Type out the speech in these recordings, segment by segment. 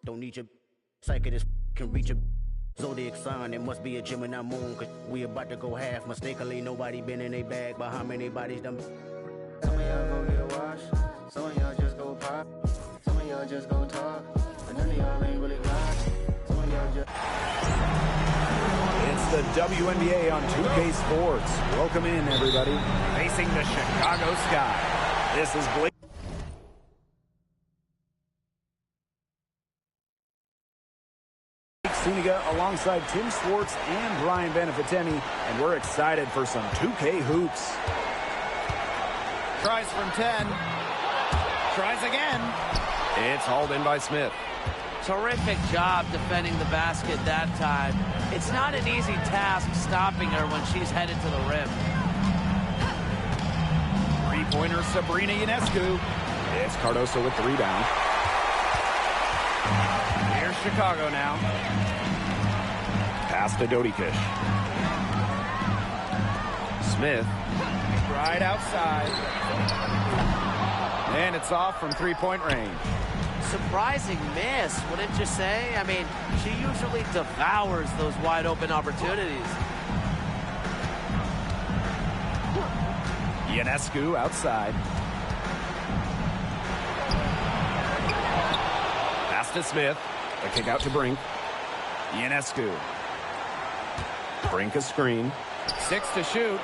Don't need your psychic can reach a zodiac sign. It must be a Gemini moon, cause we about to go half. Mistakenly, nobody been in a bag, but how many bodies done? Some of y'all go get washed, some of y'all just go pop, some of y'all just go talk, and none of y'all ain't really got. Some of y'all just... It's the WNBA on 2K Sports. Welcome in, everybody. Facing the Chicago Sky. This is Blake Zuniga alongside Tim Swartz and Brian Beneficeni, and we're excited for some 2K hoops. Tries from 10. Tries again. It's hauled in by Smith. Terrific job defending the basket that time. It's not an easy task stopping her when she's headed to the rim. Three-pointer Sabrina Ionescu. It's Cardoso with the rebound. Here's Chicago now. Pass to Dodikish. Smith. Right outside. And it's off from three-point range. Surprising miss, wouldn't you say? I mean, she usually devours those wide-open opportunities. Ionescu outside. Pass to Smith. A kick out to Brink. Ionescu. Brink a screen. 6 to shoot.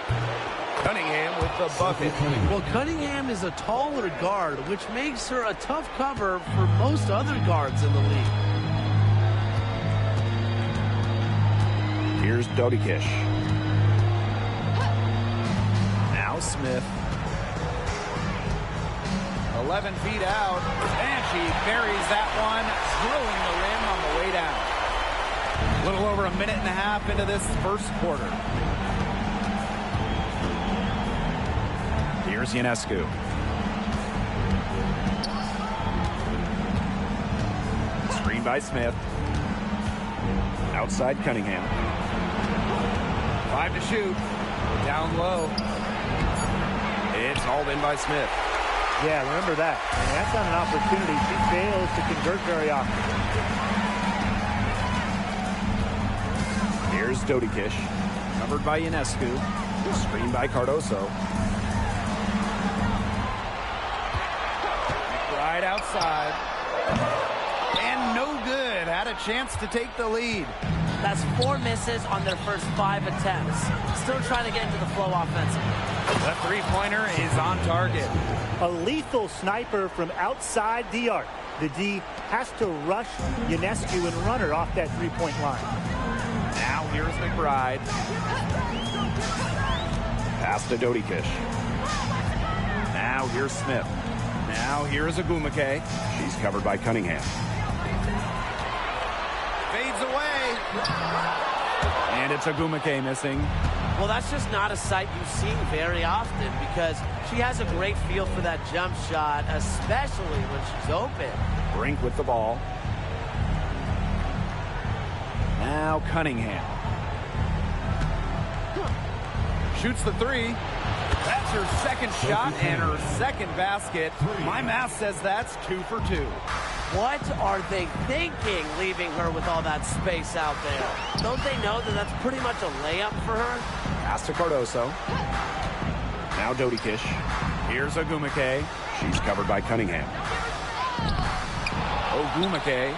Cunningham with the bucket. Well, Cunningham is a taller guard, which makes her a tough cover for most other guards in the league. Here's Dodikish. Now Smith. 11 feet out. And she buries that one, drilling the rim on the way down. A little over a minute and a half into this first quarter. Here's Ionescu. Screen by Smith. Outside Cunningham. 5 to shoot. Down low. It's hauled in by Smith. Yeah, remember that. I mean, that's not an opportunity. She fails to convert very often. Here's Dodikish. Covered by Ionescu. Screen by Cardoso. Right outside. And no good. Had a chance to take the lead. That's 4 misses on their first 5 attempts. Still trying to get into the flow offensively. The three-pointer is on target. A lethal sniper from outside the arc. The D has to rush Ionescu and run her off that three-point line. Now here's McBride. Pass to Dodikish. Now here's Smith. Now here's Agumake. She's covered by Cunningham. Fades away. And it's Agumake missing. Well, that's just not a sight you see very often because she has a great feel for that jump shot, especially when she's open. Brink with the ball. Now Cunningham. Shoots the three. That's her second shot and her second basket. My math says that's 2 for 2. What are they thinking, leaving her with all that space out there? Don't they know that that's pretty much a layup for her? Pass to Cardoso. Now Dodikish. Here's Agumake. She's covered by Cunningham. Agumake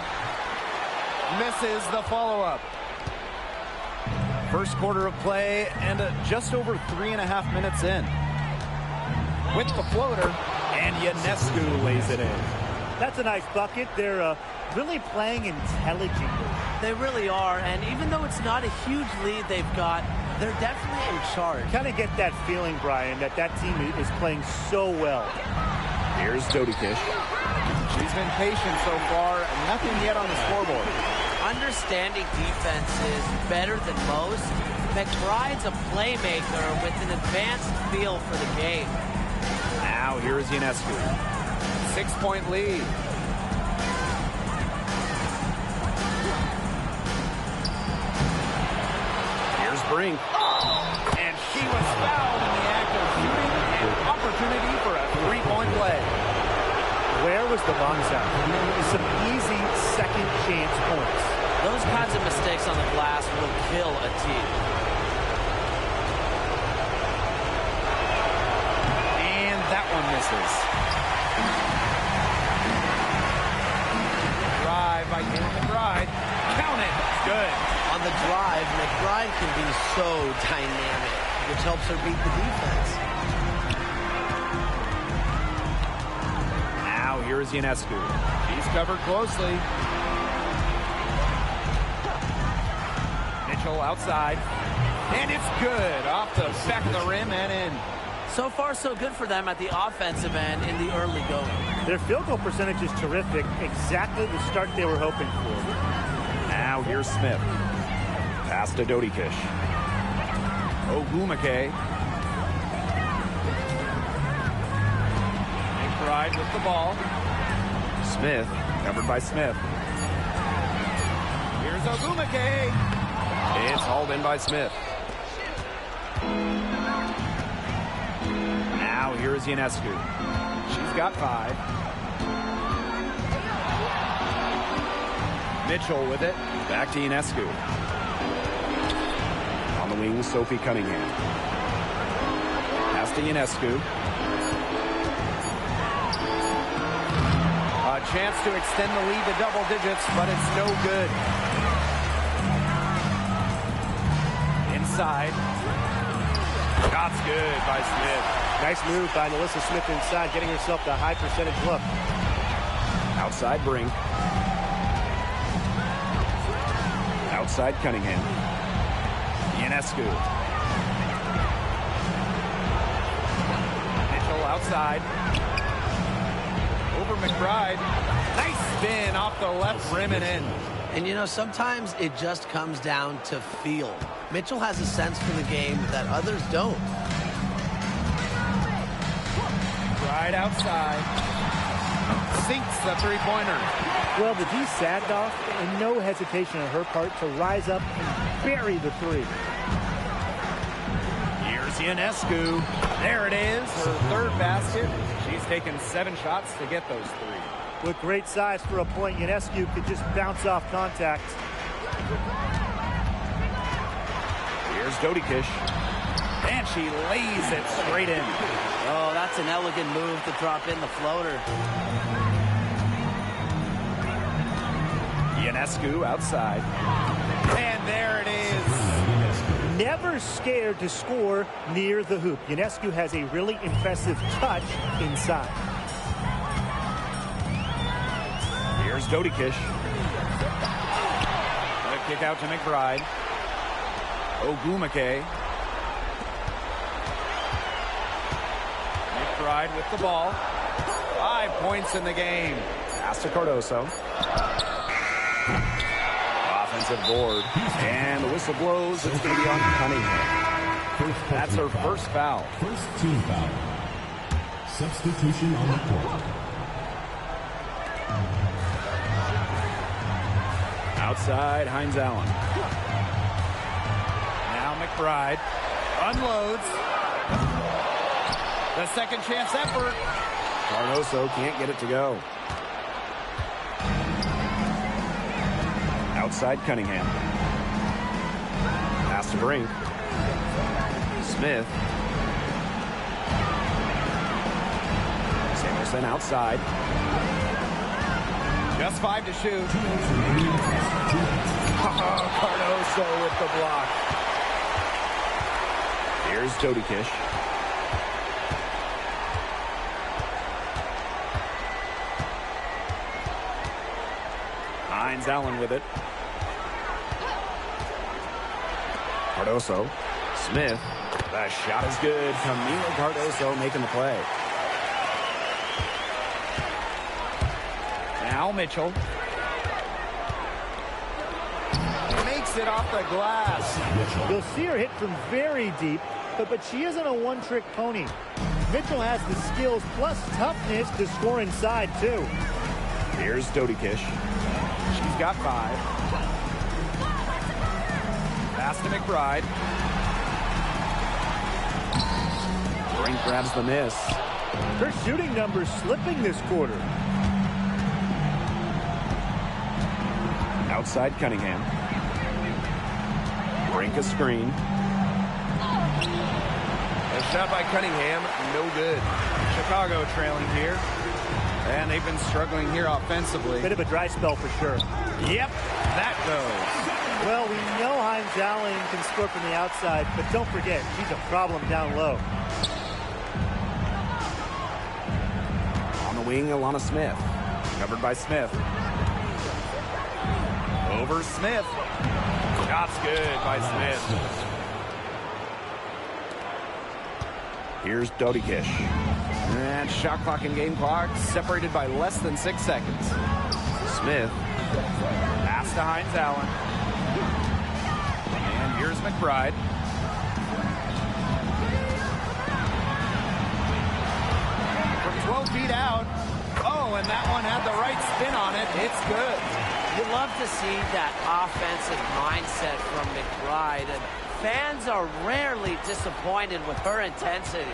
misses the follow-up. First quarter of play and just over 3.5 minutes in. With the floater, and Ionescu lays it in. That's a nice bucket. They're really playing intelligently. They really are, and even though it's not a huge lead they've got, they're definitely in charge. Kind of get that feeling, Brian, that team is playing so well. Here's Dodikish. She's been patient so far, and nothing yet on the scoreboard. Understanding defenses better than most, McBride's a playmaker with an advanced feel for the game. Now here's Ionescu. 6-point lead. Here's Brink. And she was fouled in the act of shooting, and opportunity for a three-point play. Where was the box out? Some easy second kill a team. And that one misses. Drive by Kayla McBride. Count it. Good. On the drive, McBride can be so dynamic, which helps her beat the defense. Now here's Ionescu. He's covered closely. Mitchell outside. And it's good. Off the back of the rim and in. So far, so good for them at the offensive end in the early going. Their field goal percentage is terrific. Exactly the start they were hoping for. Now here's Smith. Pass to Dodikish. Ogwumike. McBride with the ball. Smith, covered by Smith. Here's Ogwumike. It's hauled in by Smith. Now here's Ionescu. She's got 5. Mitchell with it. Back to Ionescu. On the wing, Sophie Cunningham. Pass to Ionescu. A chance to extend the lead to double digits, but it's no good. Inside. Shot's good by Smith. Nice move by Melissa Smith inside, getting herself the high percentage look. Outside Brink. Outside Cunningham. Ionescu. Mitchell outside. Over McBride. Nice spin off the left rim and in. And you know, sometimes it just comes down to feel. Mitchell has a sense for the game that others don't. Right outside. Sinks the three-pointer. Well, the D sagged off, and no hesitation on her part to rise up and bury the three. Here's Ionescu. There it is, her third basket. She's taken 7 shots to get those 3. With great size for a point, Ionescu could just bounce off contact. Here's Dodikish. And she lays it straight in. Oh, that's an elegant move to drop in the floater. Ionescu outside. And there it is. Never scared to score near the hoop. Ionescu has a really impressive touch inside. Here's Dodikish. A kick out to McBride. Ogwumike. McBride with the ball. 5 points in the game. Pass to Cardoso. Offensive board. And the whistle blows. It's going to be on Cunningham. That's her first foul. First team foul. Substitution on the court. Outside, Hines Allen. Now McBride unloads. The second chance effort. Cardoso can't get it to go. Outside Cunningham. Pass to Brink. Smith. Samuelson outside. Just 5 to shoot. Oh, Cardoso with the block. Here's Dodikish. Hines Allen with it. Cardoso. Smith. The shot is good. Camila Cardoso making the play. Now Mitchell. Makes it off the glass. You'll see her hit from very deep, but she isn't a one-trick pony. Mitchell has the skills plus toughness to score inside, too. Here's Dodikish. She's got 5. Pass to McBride. Brink grabs the miss. Her shooting numbers slipping this quarter. Outside Cunningham. Brink a screen. A shot by Cunningham, no good. Chicago trailing here. And they've been struggling here offensively. Bit of a dry spell for sure. Yep, that goes. Well, we know Hines Allen can score from the outside, but don't forget, she's a problem down low. On the wing, Alana Smith. Covered by Smith. Over Smith. Shot's good by Smith. Here's Dodikish. And shot clock and game clock separated by less than 6 seconds. Smith. Pass to Hines Allen. And here's McBride. From 12 feet out. Oh, and that one had the right spin on it. It's good. You love to see that offensive mindset from McBride, and fans are rarely disappointed with her intensity.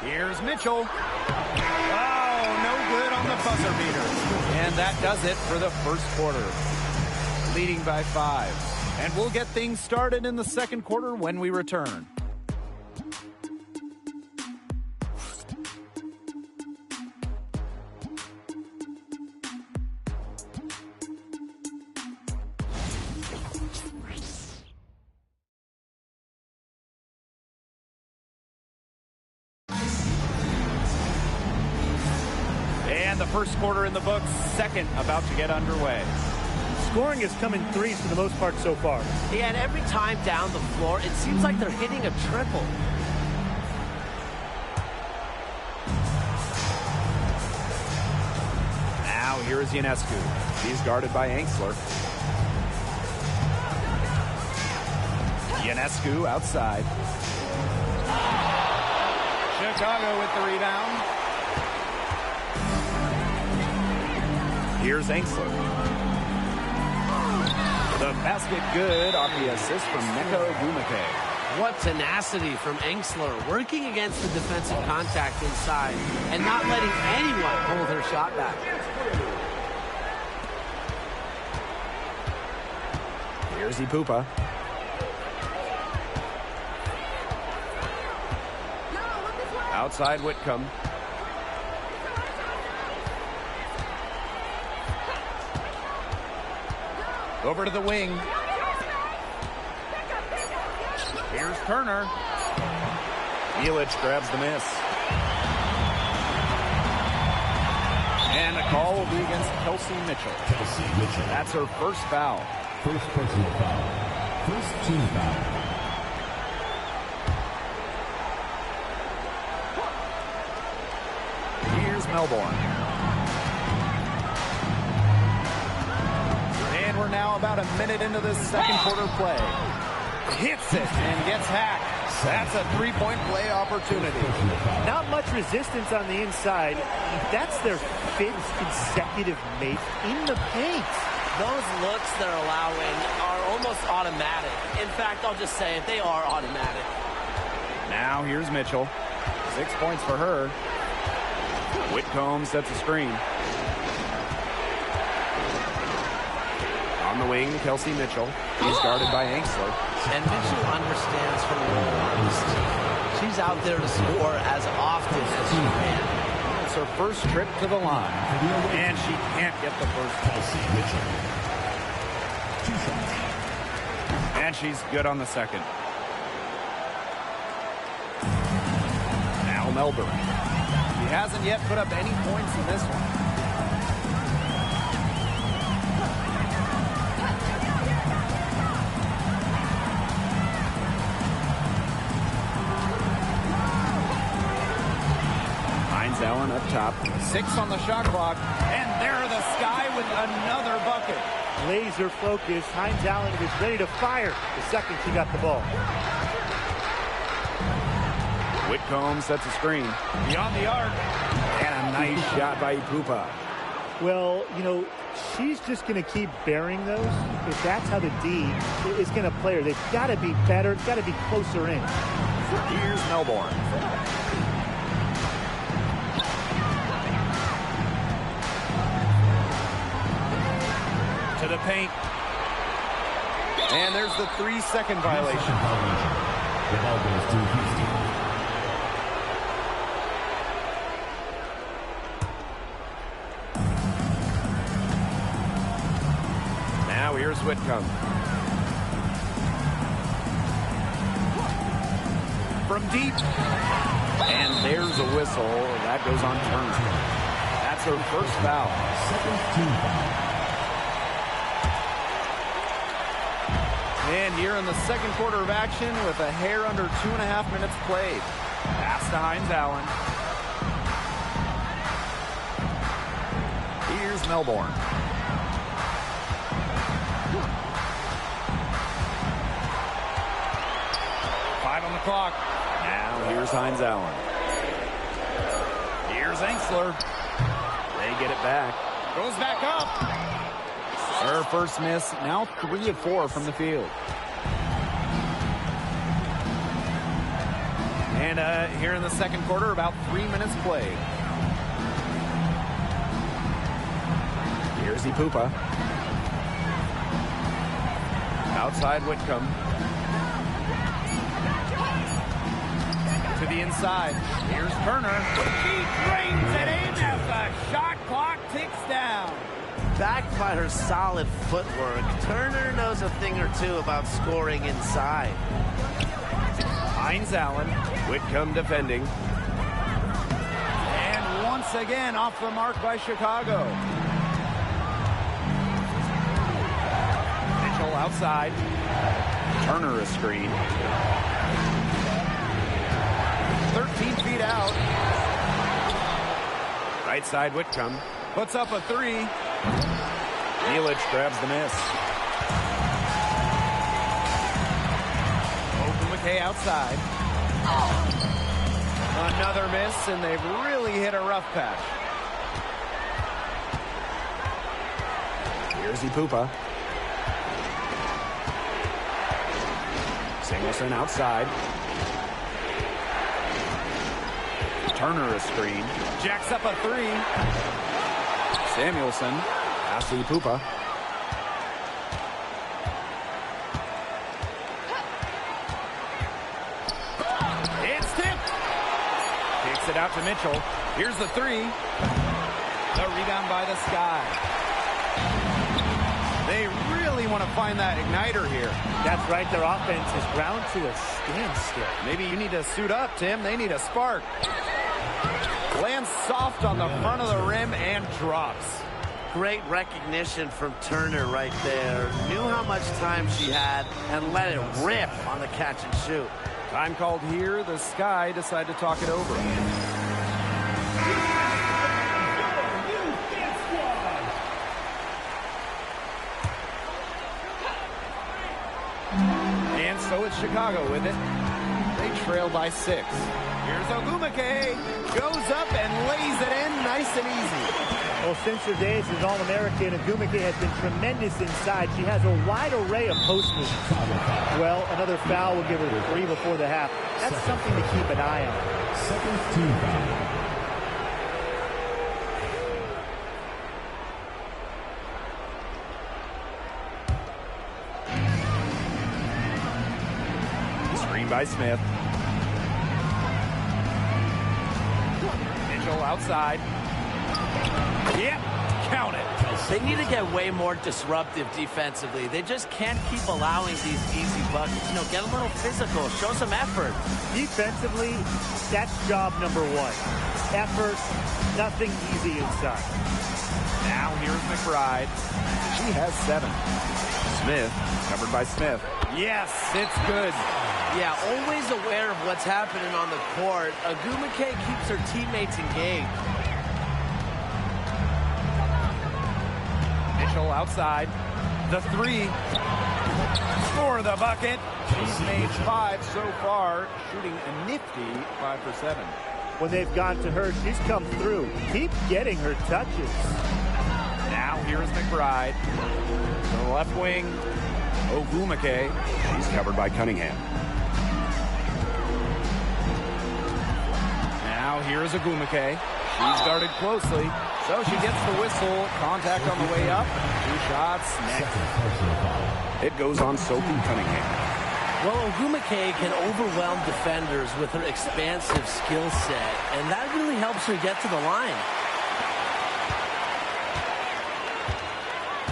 Here's Mitchell. Oh, no good on the buzzer beater. And that does it for the first quarter. Leading by 5. And we'll get things started in the second quarter when we return. The first quarter in the books, second about to get underway. Scoring is coming threes for the most part so far. Yeah, and every time down the floor, it seems like they're hitting a triple. Now here is Ionescu. He's guarded by Angsler. Ionescu outside. Chicago with the rebound. Here's Angsler. The basket good off the assist from Neko Gumake. What tenacity from Angsler, working against the defensive contact inside and not letting anyone hold her shot back. Here's Ipupa. Outside Whitcomb. Over to the wing. Here's Turner. Yelich grabs the miss. And a call will be against Kelsey Mitchell. Kelsey Mitchell. That's her first foul. First personal foul. First team foul. Here's Melbourne. And we're now about a minute into this second quarter play. Hits it and gets hacked. That's a three-point play opportunity. Not much resistance on the inside. That's their 5th consecutive make in the paint. Those looks they're allowing are almost automatic. In fact, I'll just say it, they are automatic. Now here's Mitchell. 6 points for her. Whitcomb sets a screen. On the wing, Kelsey Mitchell. He's guarded by Angsler. And Mitchell understands her role on this team. She's out there to score as often as she can. It's her first trip to the line. And she can't get the first. Kelsey Mitchell. 2 shots. And she's good on the second. Now Melbourne. He hasn't yet put up any points in this one. Hines Allen up top. 6 on the shot clock. And there the Sky with another bucket. Laser focused. Hines Allen was ready to fire the second she got the ball. Whitcomb sets a screen. Beyond the arc. And a nice shot by Ipupa. Well, you know, she's just going to keep bearing those. If that's how the D is going to play her, they've got to be better, got to be closer in. Here's Melbourne. To the paint. And there's the 3-second violation. The ball goes to Houston. Now here's Whitcomb. From deep. And there's a whistle. That goes on Turner. That's her first foul. Second team foul. And here in the second quarter of action with a hair under 2.5 minutes played. Pass to Hines Allen. Here's Melbourne. Five on the clock. Now here's Hines Allen. Here's Enksler. They get it back. Goes back up. Her first miss, now 3 of 4 from the field. And here in the second quarter, about 3 minutes played. Here's Ipupa. Outside Whitcomb. To the inside. Here's Turner. She drains it in as the shot clock ticks down. Backed by her solid footwork, Turner knows a thing or two about scoring inside. Hines Allen. Whitcomb defending. And once again off the mark by Chicago. Mitchell outside. Turner a screen. 13 feet out. Right side Whitcomb. Puts up a 3. Nelich grabs the miss. Ogumake outside. Another miss, and they've really hit a rough patch. Here's Ipupa. Samuelson outside. Turner a screen. Jacks up a 3. Samuelson. Pass to Ipupa. It's tipped. Kicks it out to Mitchell. Here's the 3. The rebound by the Sky. They really want to find that igniter here. That's right. Their offense is ground to a standstill. Maybe you need to suit up, Tim. They need a spark. Lands soft on the front of the rim and drops. Great recognition from Turner right there. Knew how much time she had and let it rip on the catch and shoot. Time called here. The Sky decide to talk it over. And so it's Chicago with it. They trail by 6. Here's Ogumake. Goes up and lays it in nice and easy. Well, since her days as All-American, Ogumake has been tremendous inside. She has a wide array of post moves. Well, another foul will give her 3 before the half. That's something to keep an eye on. Second team foul. Screen by Smith. Mitchell outside. Yep, count it. They need to get way more disruptive defensively. They just can't keep allowing these easy buckets. You know, get a little physical, show some effort. Defensively, that's job number 1. Effort, nothing easy inside. Now here's McBride. She has 7. Smith, covered by Smith. Yes, it's good. Yeah, always aware of what's happening on the court. Ogumake keeps her teammates engaged. Mitchell outside. The 3. For the bucket. She's made 5 so far, shooting a nifty 5 for 7. When they've gone to her, she's come through. Keep getting her touches. Now here's McBride. To the left wing, Ogumake. She's covered by Cunningham. Now here's Ogumake. She's guarded closely, so she gets the whistle. Contact on the way up. 2 shots. Next. Second personal foul. It goes on Sophie Cunningham. Well, Ogwumike can overwhelm defenders with her expansive skill set, and that really helps her get to the line.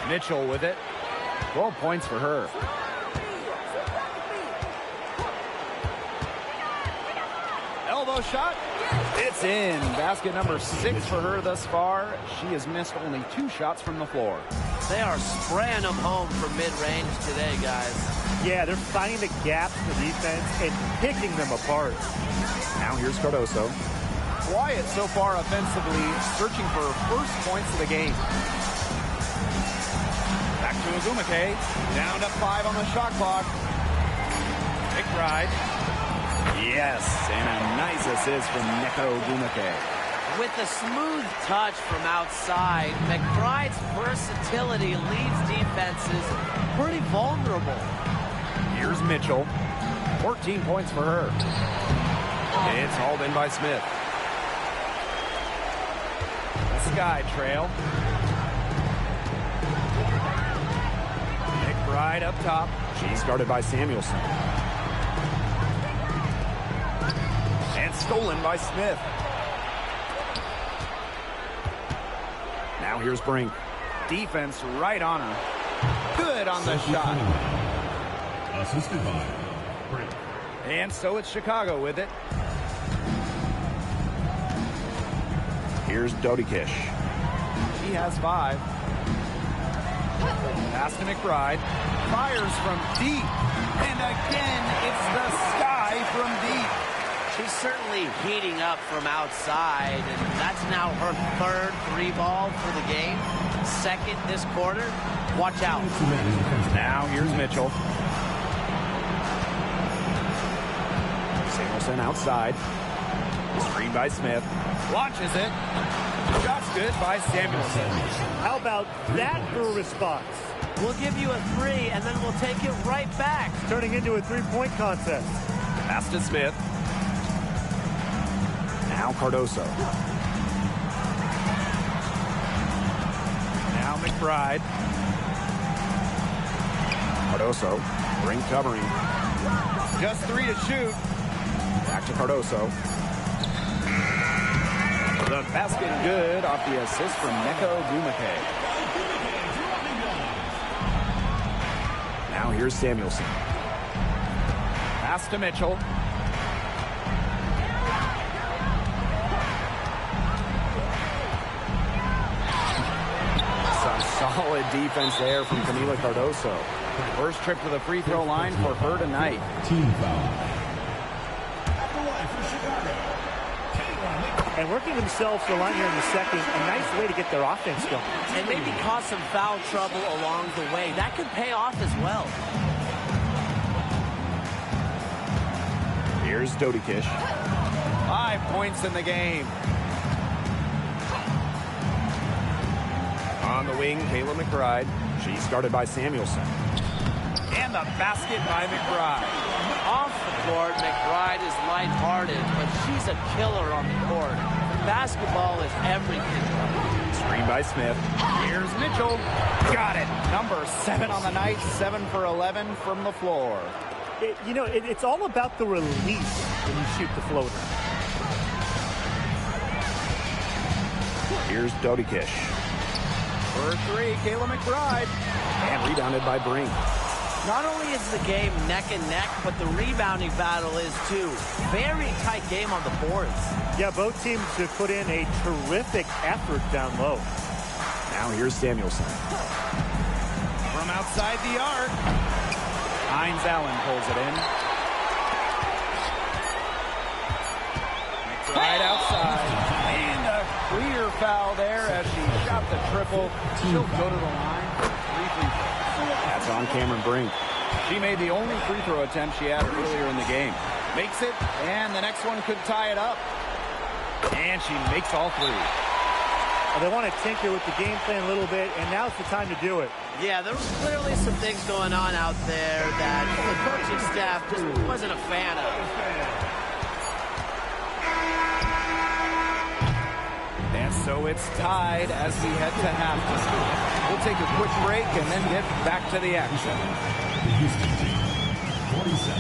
Mitchell with it. 12 points for her. Elbow shot. It's in. Basket number 6 for her thus far. She has missed only 2 shots from the floor. They are spraying them home from mid-range today, guys. Yeah, they're finding the gaps in the defense and picking them apart. Now here's Cardoso. Quiet so far offensively, searching for her first points of the game. Back to Ogwumike. Down to 5 on the shot clock. McBride. Yes, and a nice assist from Nneka Ogwumike. With a smooth touch from outside, McBride's versatility leaves defenses pretty vulnerable. Here's Mitchell. 14 points for her. It's hauled in by Smith. Sky trail. McBride up top. She's guarded by Samuelson. And stolen by Smith. Now here's Brink. Defense right on her. Good on the shot. Assisted by Brink. And so it's Chicago with it. Here's Dodikish. He has 5. Pass to McBride. Fires from deep. And again, it's the Sky from deep. She's certainly heating up from outside, and that's now her 3rd 3-ball for the game. 2nd this quarter. Watch out. Now here's Mitchell. Samuelson outside. Screen by Smith. Launches it. Shot's good by Samuelson. How about that for a response? We'll give you a 3, and then we'll take it right back. Turning into a 3-point contest. Pass to Smith. Now Cardoso. Now McBride. Cardoso. Brink covering. Just 3 to shoot. Back to Cardoso. The basket good off the assist from Nneka Ogwumike. Now here's Samuelson. Pass to Mitchell. Some solid defense there from Kamilla Cardoso. First trip to the free throw line for her tonight. Team foul. For Chicago. And working themselves to the line here in the second, a nice way to get their offense going. And maybe cause some foul trouble along the way. That could pay off as well. Here's Dodikish. 5 points in the game. On the wing, Kayla McBride. She's guarded by Samuelson. And the basket by McBride. Off the court, McBride is lighthearted, but she's a killer on the court. Basketball is everything. Screen by Smith. Here's Mitchell. Got it. Number 7 on the night. 7 for 11 from the floor. It's all about the release when you shoot the floater. Here's Dodikish. For 3, Kayla McBride. And rebounded by Brink. Not only is the game neck and neck, but the rebounding battle is too. Very tight game on the boards. Yeah, both teams have put in a terrific effort down low. Now here's Samuelson. From outside the arc. Hines Allen pulls it in. McBride outside. And a clear foul there as she shot the triple. She'll go to the line for 3 free throws. That's on Cameron Brink. She made the only free throw attempt she had earlier in the game. Makes it, and the next one could tie it up. And she makes all 3. Well, they want to tinker with the game plan a little bit, and now's the time to do it. Yeah, there was clearly some things going on out there that the coaching staff just wasn't a fan of. And so it's tied as we head to halftime. We'll take a quick break and then get back to the action. The Houston team, 47.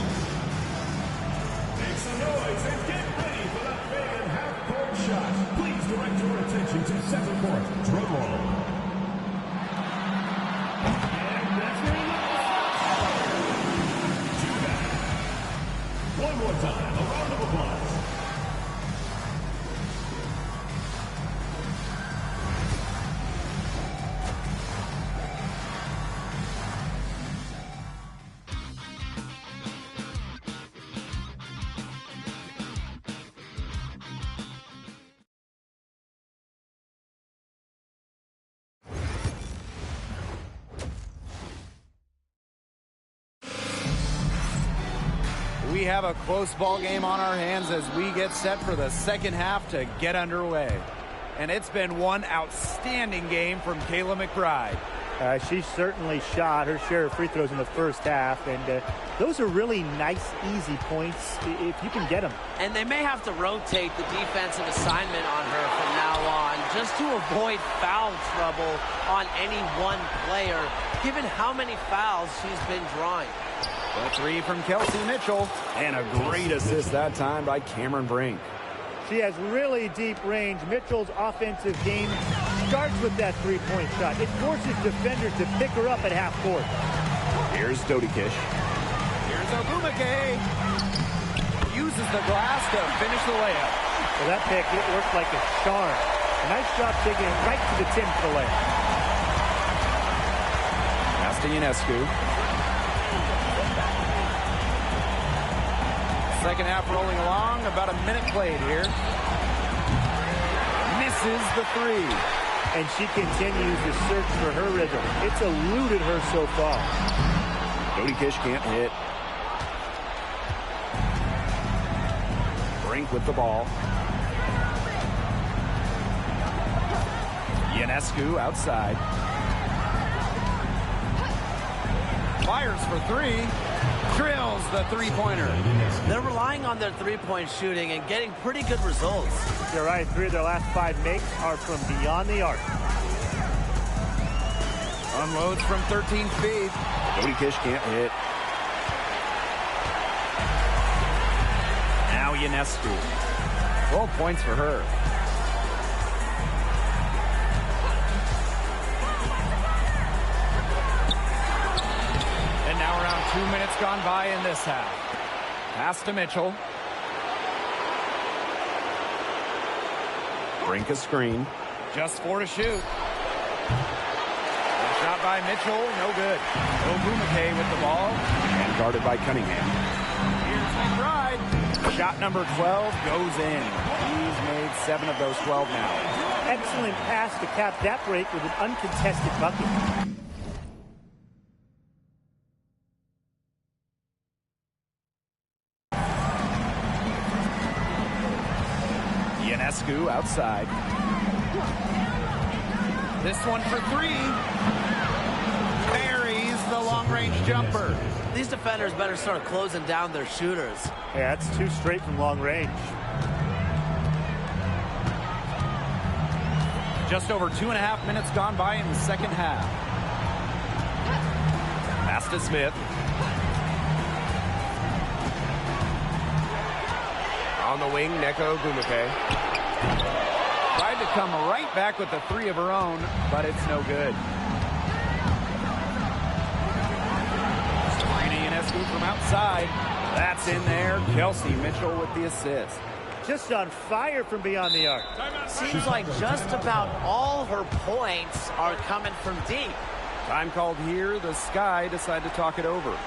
Make some noise and get ready for the big and half-court shot. Please direct your attention to center court. Drum roll. One more time, a round of applause. We have a close ball game on our hands as we get set for the second half to get underway. And it's been one outstanding game from Kayla McBride. She certainly shot her share of free throws in the first half, and those are really nice, easy points if you can get them. And they may have to rotate the defensive assignment on her from now on just to avoid foul trouble on any one player, given how many fouls she's been drawing. The three from Kelsey Mitchell, and a great assist that time by Cameron Brink. She has really deep range. Mitchell's offensive game starts with that three-point shot. It forces defenders to pick her up at half court. Here's Dodikish. Here's Ogumake. Uses the glass to finish the layup. Well, that pick, it worked like a charm. A nice job taking it right to the tin for the layup. Pass to Ionescu. Second half rolling along, about a minute played here. Misses the three. And she continues to search for her rhythm. It's eluded her so far. Dodikish can't hit. Brink with the ball. Ionescu outside. Fires for three. Drills the three-pointer. They're relying on their three-point shooting and getting pretty good results. You're right. 3 of their last 5 makes are from beyond the arc. Unloads from 13 feet. Dodikish can't hit. Now Ionescu. 12 points for her. And now around 2 minutes gone by in this half. Pass to Mitchell. Brink a screen. Just 4 to shoot. Shot by Mitchell, no good. Ogumake with the ball. And guarded by Cunningham. Here's McBride. Shot number 12 goes in. He's made 7 of those 12 now. Excellent pass to cap that break with an uncontested bucket. Ionescu outside. This one for 3. Buries the long-range jumper. These defenders better start closing down their shooters. Yeah, that's 2 straight from long range. Just over 2.5 minutes gone by in the second half. Pass to Smith. On the wing, Nneka Ogumake. Tried to come right back with the 3 of her own, but it's no good. Sabrina Ionescu from outside. That's in there. Kelsey Mitchell with the assist. Just on fire from beyond the arc. Seems like just about all her points are coming from deep. Time called here. The Sky decide to talk it over.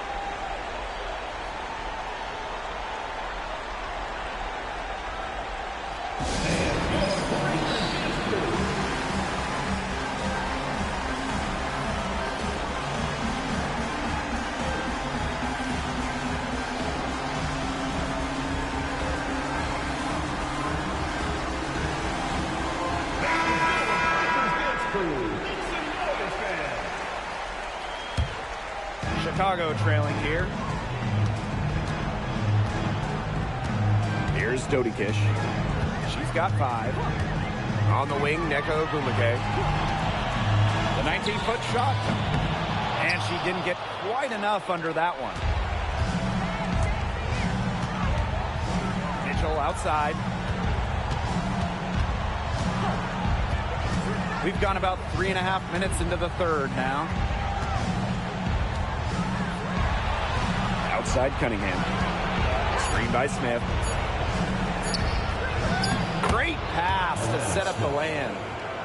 Chicago trailing here. Here's Dodikish. She's got 5. On the wing, Nneka Ogumake. The The 19-foot shot. And she didn't get quite enough under that one. Mitchell outside. We've gone about 3.5 minutes into the third now. Outside Cunningham. Screen by Smith. Great pass to set up the lay-in.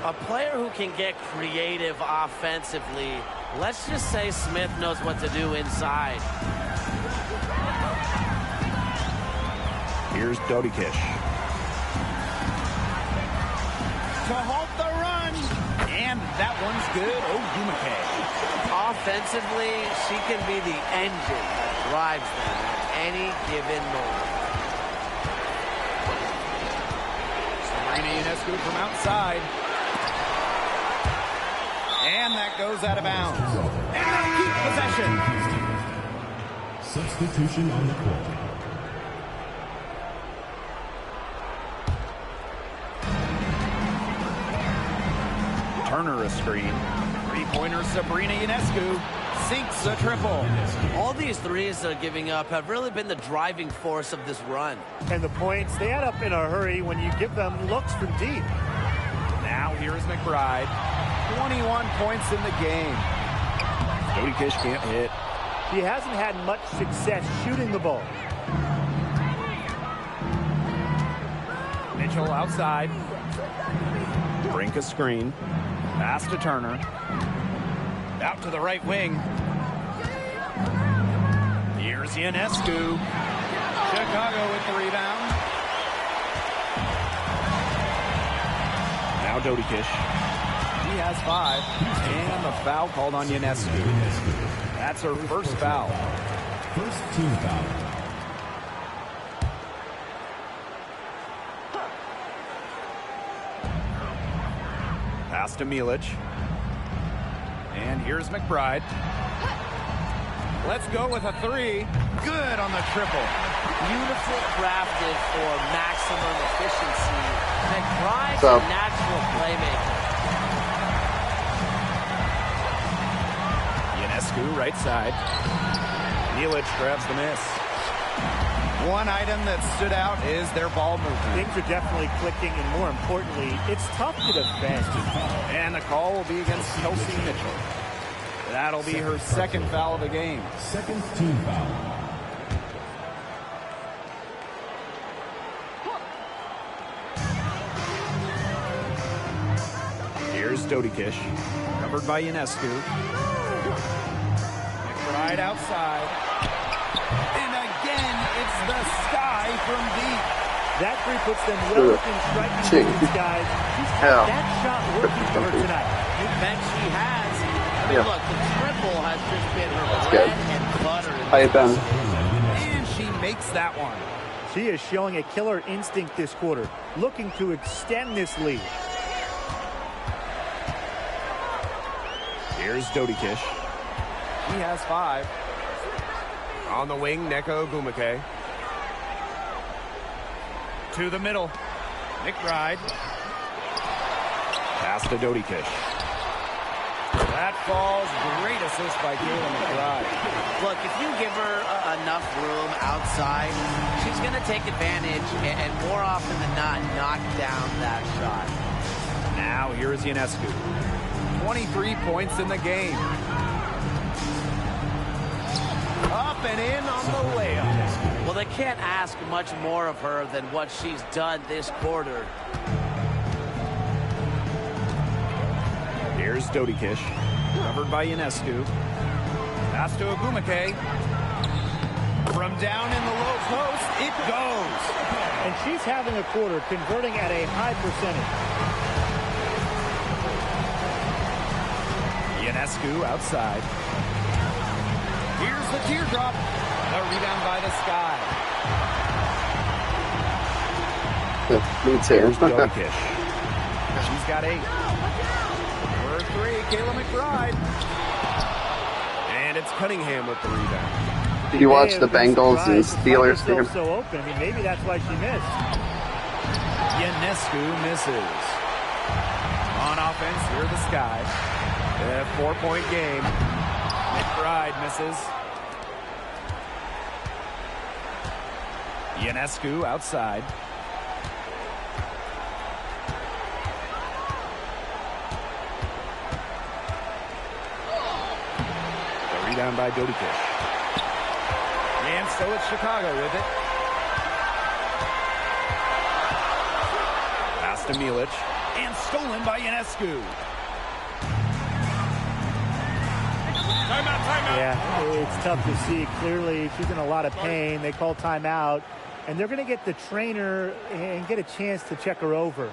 A player who can get creative offensively. Let's just say Smith knows what to do inside. Here's Dodikish. To halt the run. And that one's good. Ogumake. Offensively, she can be the engine that drives them at any given moment. Sabrina Ionescu from outside. And that goes out of bounds. And that'll keep possession. Substitution on the court. Turner a screen. Three-pointer Sabrina Ionescu sinks a triple. All these threes they're giving up have really been the driving force of this run. And the points, they add up in a hurry when you give them looks from deep. Now here's McBride. 21 points in the game. Dodikish can't hit. He hasn't had much success shooting the ball. Mitchell outside. Brink a screen. Pass to Turner. Out to the right wing. Here's Ionescu. Chicago with the rebound. Now Dodikish. He has 5. And the foul called on Ionescu. That's her first foul. First team foul. Pass to Milic. And here's McBride. Let's go with a 3. Good on the triple. Beautiful crafted for maximum efficiency. McBride's So, a natural playmaker. Ionescu right side. Milic grabs the miss. One item that stood out is their ball movement. Things are definitely clicking, and more importantly, it's tough to defend. And the call will be against Kelsey Mitchell. That'll be her second foul of the game. Second team foul. Here's Dodikish. Covered by Ionescu. McBride outside. And again, it's the sky from deep. That 3 puts them well within striking distance, guys. She's had that shot working for her tonight. You bet she has. I mean, look, the triple has just been her That's bread good. and butter. How you been? And she makes that one. She is showing a killer instinct this quarter, looking to extend this lead. Here's Dodikish. He has 5. On the wing, Neko Ogumake. To the middle. McBride. Pass to Dodikish. That falls. Great assist by Kayla McBride. Look, if you give her enough room outside, she's going to take advantage and more often than not knock down that shot. Now here's Ionescu. 23 points in the game. Up and in on the layup. Well, they can't ask much more of her than what she's done this quarter. Here's Dodikish. Covered by Ionescu. Pass to Ogumake. From down in the low post, it goes. And she's having a quarter converting at a high percentage. Ionescu outside. Here's the teardrop. The rebound by the sky. Me too. Dodikish. She's got 8. For 3, Kayla McBride. And it's Cunningham with the rebound. Did you watch the Bengals and Steelers game? So open. I mean, maybe that's why she missed. Ionescu misses. On offense, here are the Sky. A 4-point game. McBride misses. Ionescu outside. The rebound by Dodikish. And so it's Chicago with it. Pass to Milic. And stolen by Ionescu. Timeout. Yeah, it's tough to see. Clearly, she's in a lot of pain. They call timeout, and they're going to get the trainer and get a chance to check her over.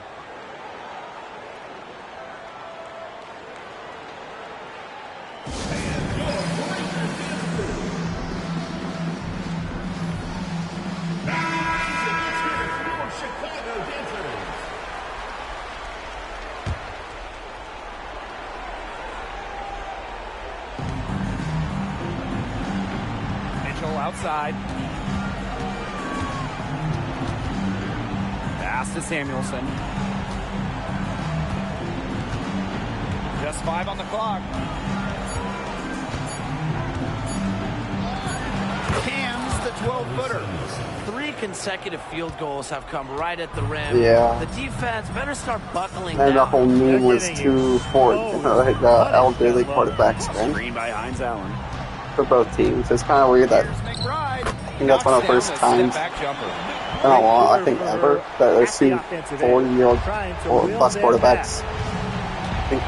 Outside. Pass to Samuelson. Just 5 on the clock. Cams the 12-footer. 3 consecutive field goals have come right at the rim. Yeah. The defense better start buckling And down. the whole meme was too for like the L. Daly quarterback spin Screen by Hines Allen. for both teams. It's kind of weird that I think that's one of the first times in a long, I think ever, that there's two 40-year-old or plus quarterbacks. I think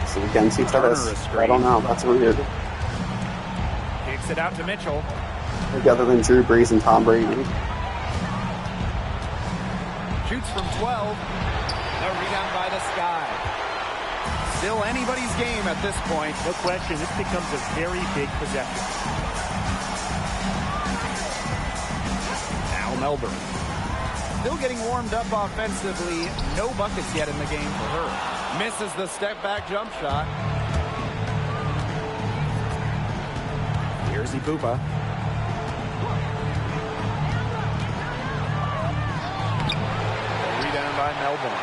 so against each other. I don't know. That's weird. Kicks it out to Mitchell. Maybe other than Drew Brees and Tom Brady. Shoots from 12. The rebound by the Sky. Still anybody's game at this point. No question, this becomes a very big possession. Now Melbourne. Still getting warmed up offensively. No buckets yet in the game for her. Misses the step-back jump shot. Here's Ipupa. Rebound by Melbourne.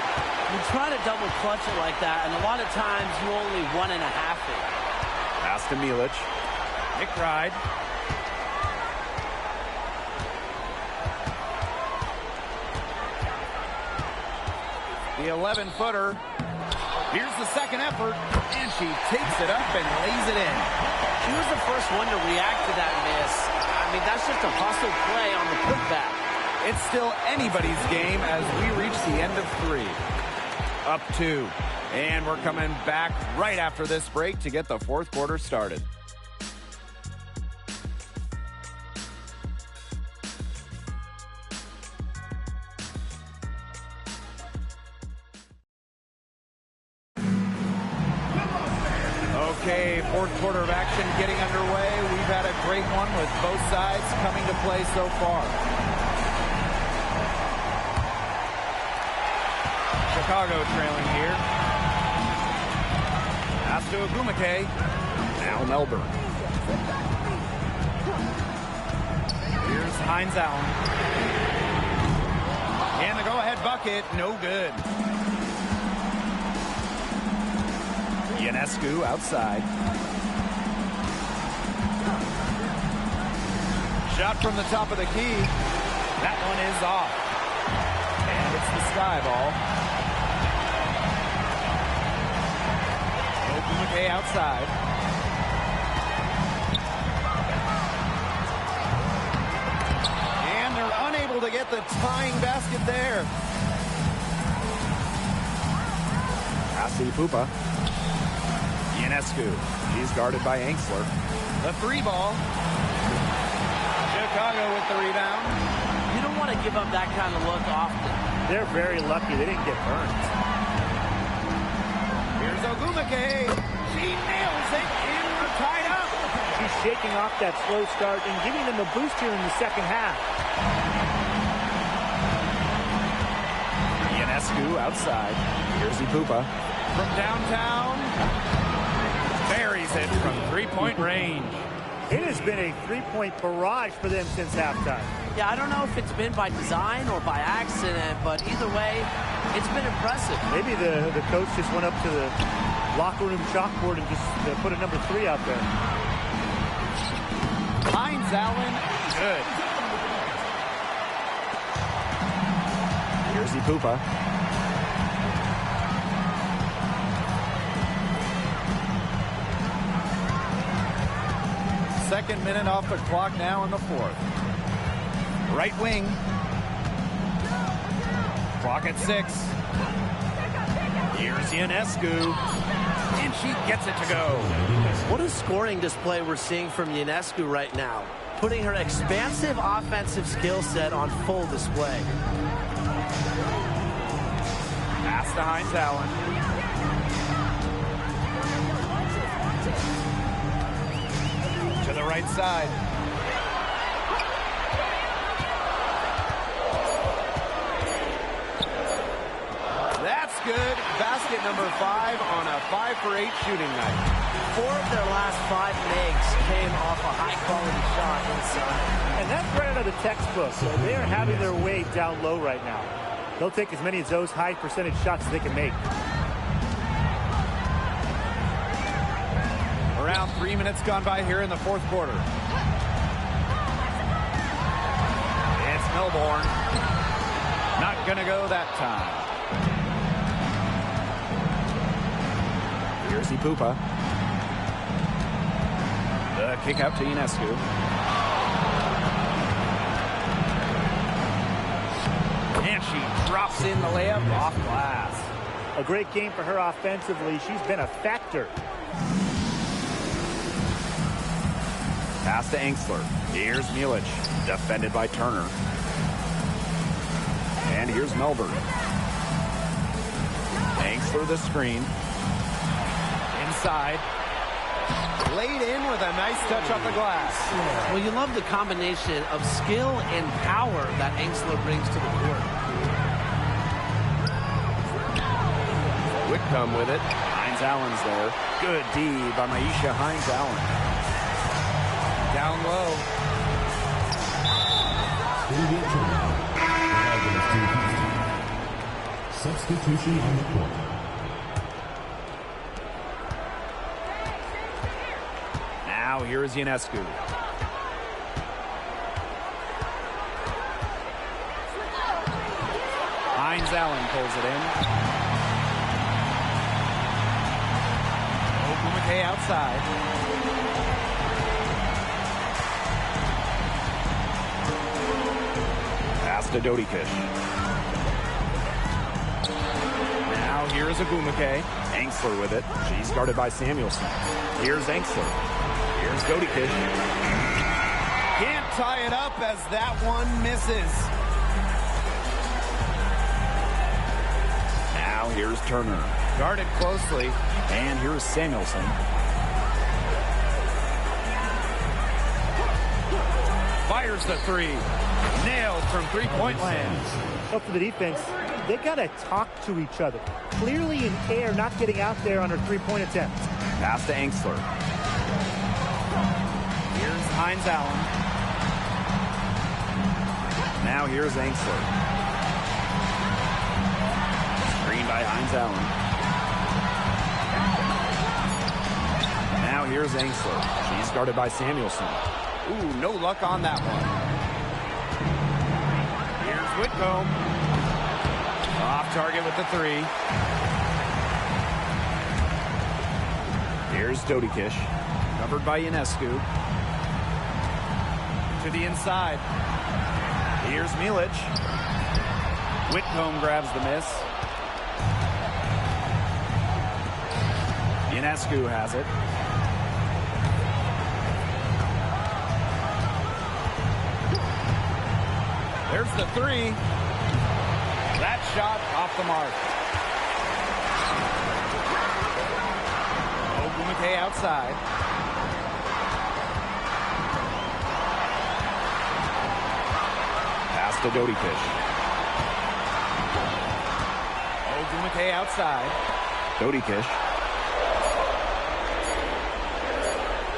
You try to double clutch it like that, and a lot of times you only 1.5 it. Pass to Milic. McBride. The 11-footer. Here's the second effort, and she takes it up and lays it in. She was the first one to react to that miss. I mean, that's just a hustle play on the putback. It's still anybody's game as we reach the end of 3. Up 2. And we're coming back right after this break to get the fourth quarter started. Okay, fourth quarter of action getting underway. We've had a great one with both sides coming to play so far. Chicago trailing here. Pass to Ogwumike. Now Melbourne. Here's Hines Allen. And the go-ahead bucket, no good. Ionescu outside. Shot from the top of the key. That one is off. And it's the Sky ball. Ogwumike outside. And they're unable to get the tying basket there. Pass to Ipupa. Ionescu. She's guarded by Angsler. The 3 ball. Chicago with the rebound. You don't want to give up that kind of look often. They're very lucky they didn't get burned. Here's Ogwumike. She nails it in the tied up. She's shaking off that slow start and giving them a boost here in the second half. Ionescu outside. Here's Ipupa. From downtown. Buries it from 3-point range. It has been a 3-point barrage for them since halftime. Yeah, I don't know if it's been by design or by accident, but either way, it's been impressive. Maybe the coach just went up to the locker room chalkboard and just put a number 3 out there. Hines Allen, good. Here's Ipupa. Second minute off the clock now in the 4th. Right wing. Clock at 6. Here's Ionescu. And she gets it to go. What a scoring display we're seeing from Ionescu right now. Putting her expansive offensive skill set on full display. Pass to Hines Allen. To the right side. That's good. Basket number 5 on a 5-for-8 shooting night. 4 of their last 5 makes came off a high-quality shot inside. And that's right out of the textbook. So they are having their way down low right now. They'll take as many of those high percentage shots as they can make. Around 3 minutes gone by here in the 4th quarter. It's Milborn. Not gonna go that time. Here's Ipupa. The kick out to Ionescu. And she drops in the layup off glass. A great game for her offensively. She's been a factor. Pass to Engstler. Here's Milic. Defended by Turner. And here's Melbourne. Engstler the screen. Inside. Laid in with a nice touch off the glass. Well, you love the combination of skill and power that Engstler brings to the court. Whitcomb with it. Hines Allen's there. Good D by Maisha Hines Allen. Down low. Substitution on the court. Now here is Ionescu. Hines Allen pulls it in. Ogumake outside. Pass to Dodikish. Now here is Ogumake. Engstler with it. She's guarded by Samuelson. Here's Engstler. Here's Dodikish. Can't tie it up as that one misses. Now here's Turner. Guarded closely. And here's Samuelson. Fires the 3. Nailed from three-point land. Up to the defense, they got to talk to each other. Clearly in air, not getting out there on her three-point attempt. Pass to Engstler. Here's Hines Allen. Now here's Engstler. Screen by Hines Allen. Now here's Engstler. She's guarded by Samuelson. Ooh, no luck on that one. Here's Whitcomb. Off target with the 3. Here's Dodikish. Covered by Ionescu. To the inside. Here's Milic. Whitcomb grabs the miss. Ionescu has it. There's the 3. That shot off the mark. Ogumake outside. Pass to Dodikish. Ogumake outside. Dodikish.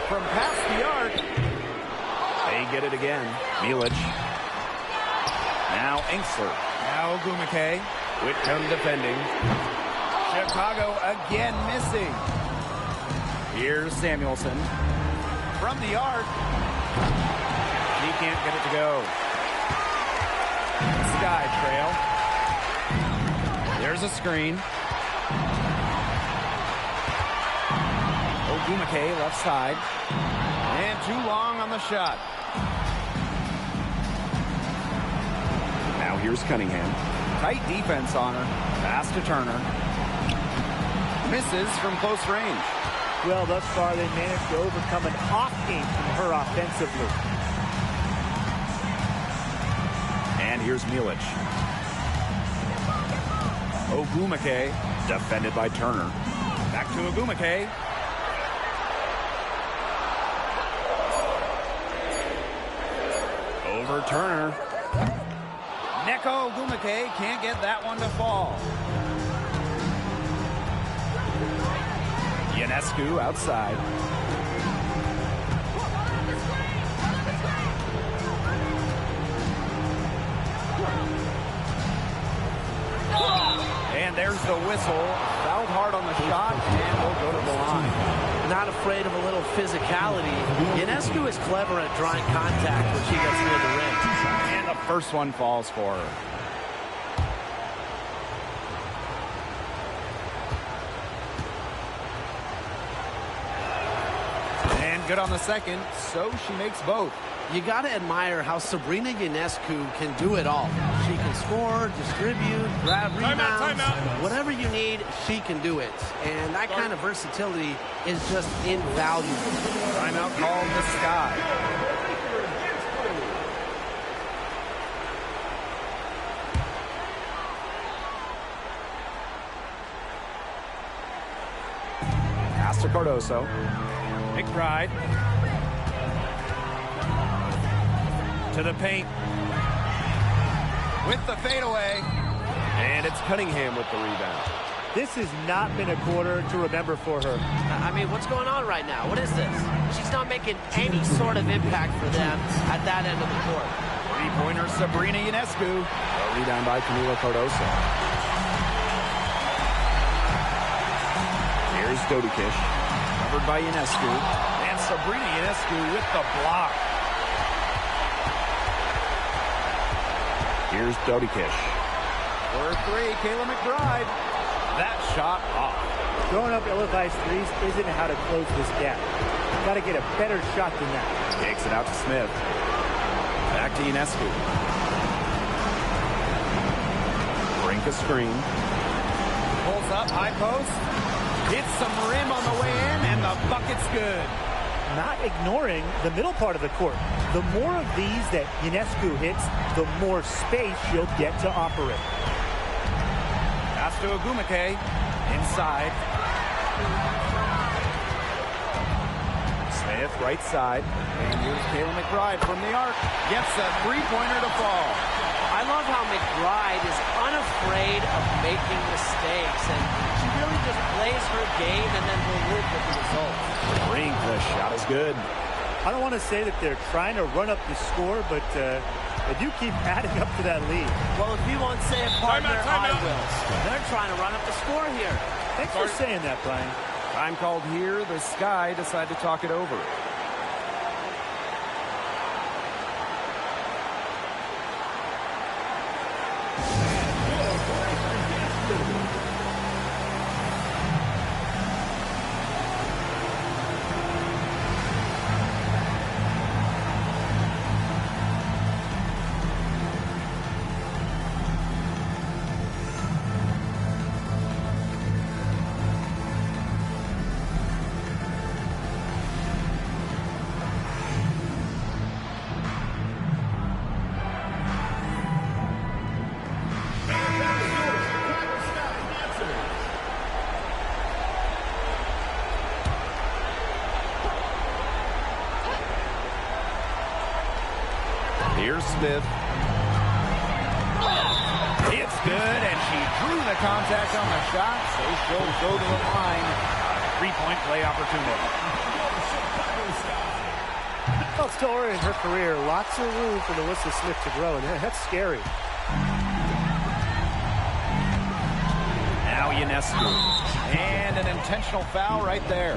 From past the arc. They get it again. Milic. Now Engstler. Now Ogumake. Whitcomb defending. Chicago again missing. Here's Samuelson. From the arc. He can't get it to go. Sky trail. There's a screen. Ogwumike left side. And too long on the shot. Now here's Cunningham. Tight defense on her. Pass to Turner. Misses from close range. Well, thus far they managed to overcome an off game from her offensively. And here's Milic. Ogwumike, defended by Turner. Back to Ogwumike. Over Turner. Nneka Ogwumike can't get that one to fall. Ionescu outside. And there's the whistle. Fouled hard on the shot, and will go to the line. Not afraid of a little physicality. Ionescu is clever at drawing contact when she gets near the rim. And the first one falls for her. And good on the second, so she makes both. You got to admire how Sabrina Ionescu can do it all. She can score, distribute, grab rebounds. Timeout. Whatever you need, she can do it. And that kind of versatility is just invaluable. Timeout called the Sky. Pass to Cardoso. McBride. To the paint. With the fadeaway. And it's Cunningham with the rebound. This has not been a quarter to remember for her. I mean, what's going on right now? What is this? She's not making any sort of impact for them at that end of the court. Three-pointer Sabrina Ionescu. A rebound by Camila Cardoso. Here's Dodikish. Covered by Ionescu. And Sabrina Ionescu with the block. Here's Dodikish. For three, Kayla McBride. That shot off. Throwing up ill-advised threes isn't how to close this gap. Got to get a better shot than that. Takes it out to Smith. Back to Ionescu. Brink a screen. Pulls up, high post. Hits some rim on the way in, and the bucket's good. Not ignoring the middle part of the court. The more of these that Ionescu hits, the more space she'll get to operate. Pass to Ogwumike. Inside. Smith, right side. And here's Kayla McBride from the arc. Gets a three-pointer to fall. I love how McBride is unafraid of making mistakes, and she really just plays her game and then will live with the result. Brink, the shot is good. I don't want to say that they're trying to run up the score, but they do keep adding up to that lead. Well, if you won't say it, partner, I will. They're trying to run up the score here. Thanks for saying that, Brian. Time called here. The Sky decide to talk it over. Here's Smith. It's good, and she drew the contact on the shot, so she'll go to the line. Three-point play opportunity. Well, still early in her career, lots of room for Melissa Smith to grow, and that's scary. Now Ionescu. And an intentional foul right there.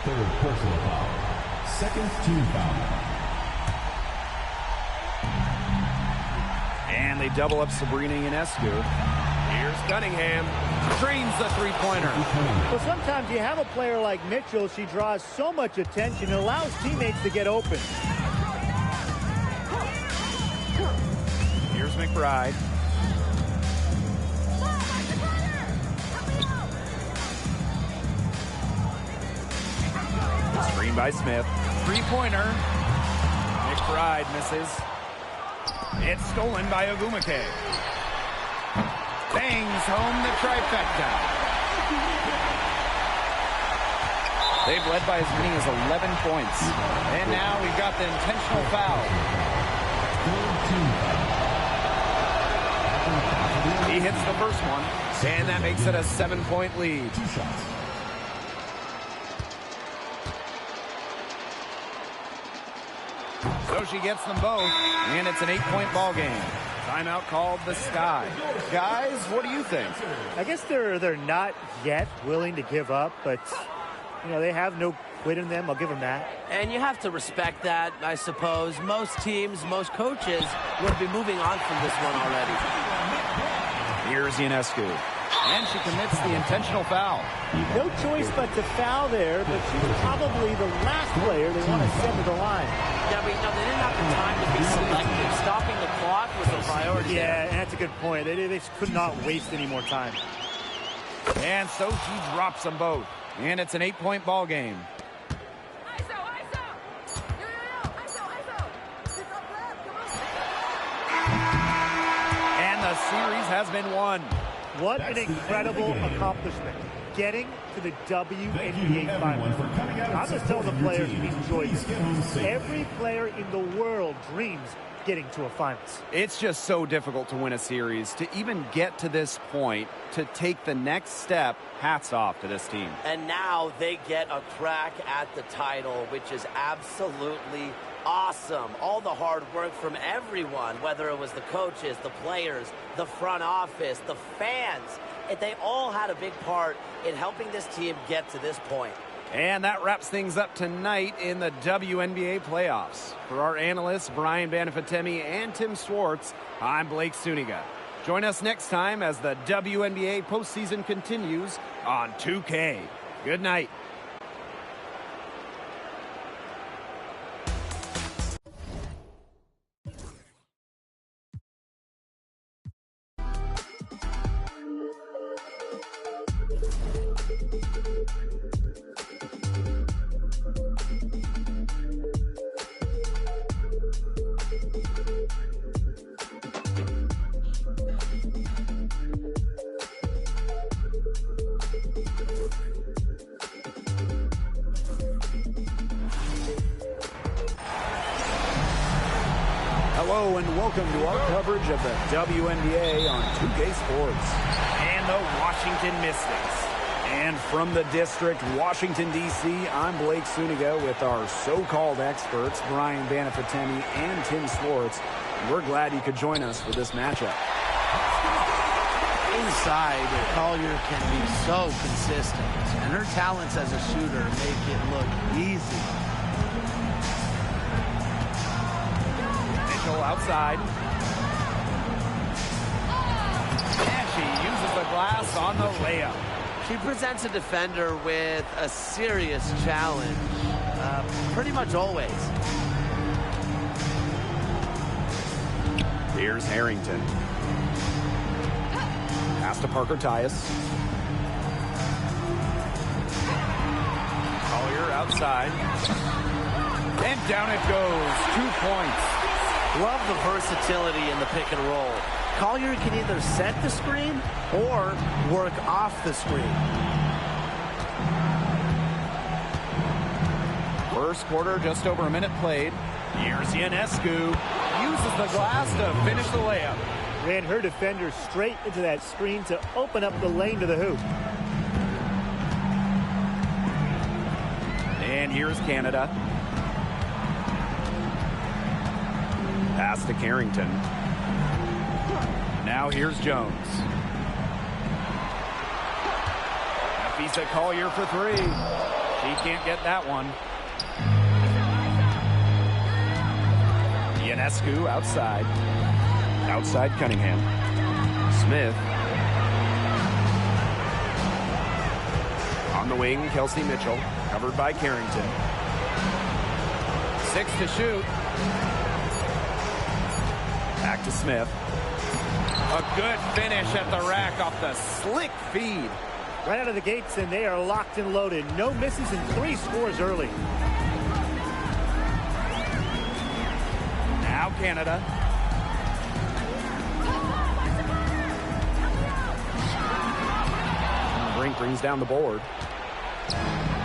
Third personal foul. Second team foul. And they double up Sabrina Ionescu. Here's Cunningham. Drains the three-pointer. Well, sometimes you have a player like Mitchell. She draws so much attention. It allows teammates to get open. Here's McBride. Screen by Smith. Three-pointer. McBride misses. It's stolen by Ogumake. Bangs home the trifecta. They've led by as many as 11 points. And now we've got the intentional foul. He hits the first one, and that makes it a 7-point lead. So she gets them both, and it's an 8-point ball game. Timeout called the Sky. Guys, what do you think? I guess they're not yet willing to give up, but you know, they have no quit in them. I'll give them that. And you have to respect that, I suppose. Most teams, most coaches would be moving on from this one already. Here's Ionescu. And she commits the intentional foul. No choice but to foul there, but she's probably the last player they want to send to the line. Yeah, but they didn't have the time to be selective. Stopping the clock was a priority. Yeah, and that's a good point. They could not waste any more time. And so she drops them both. And it's an 8-point ball game. And the series has been won. What an incredible accomplishment. Getting to the WNBA Finals. I'm just telling the players to enjoy this. Every player in the world dreams getting to a finals. It's just so difficult to win a series. To even get to this point, to take the next step, hats off to this team. And now they get a crack at the title, which is absolutely awesome. All the hard work from everyone, whether it was the coaches, the players, the front office, the fans. They all had a big part in helping this team get to this point. And that wraps things up tonight in the WNBA playoffs. For our analysts, Brian Banafitemi and Tim Swartz, I'm Blake Suniga. Join us next time as the WNBA postseason continues on 2K. Good night. Hello and welcome to our coverage of the WNBA on 2K Sports and the Washington Mystics. And from the district, Washington, D.C., I'm Blake Suniga with our so-called experts, Brian Banafitemi and Tim Swartz. We're glad you could join us for this matchup. Inside, Collier can be so consistent, and her talents as a shooter make it look easy. Outside. And she uses the glass on the layup. She presents a defender with a serious challenge, pretty much always. Here's Harrington. Pass to Parker Tyus. Collier outside. And down it goes. 2 points. Love the versatility in the pick and roll. Collier can either set the screen or work off the screen. First quarter, just over a minute played. Here's Ionescu. Uses the glass to finish the layup. Ran her defender straight into that screen to open up the lane to the hoop. And here's Canada. Pass to Carrington. Now here's Jones. Napisa Collier for three. She can't get that one. Ionescu outside. Outside Cunningham. Smith. On the wing, Kelsey Mitchell. Covered by Carrington. 6 to shoot. Back to Smith. A good finish at the rack off the slick feed. Right out of the gates, and they are locked and loaded. No misses and 3 scores early. Now Canada. Brink brings down the board.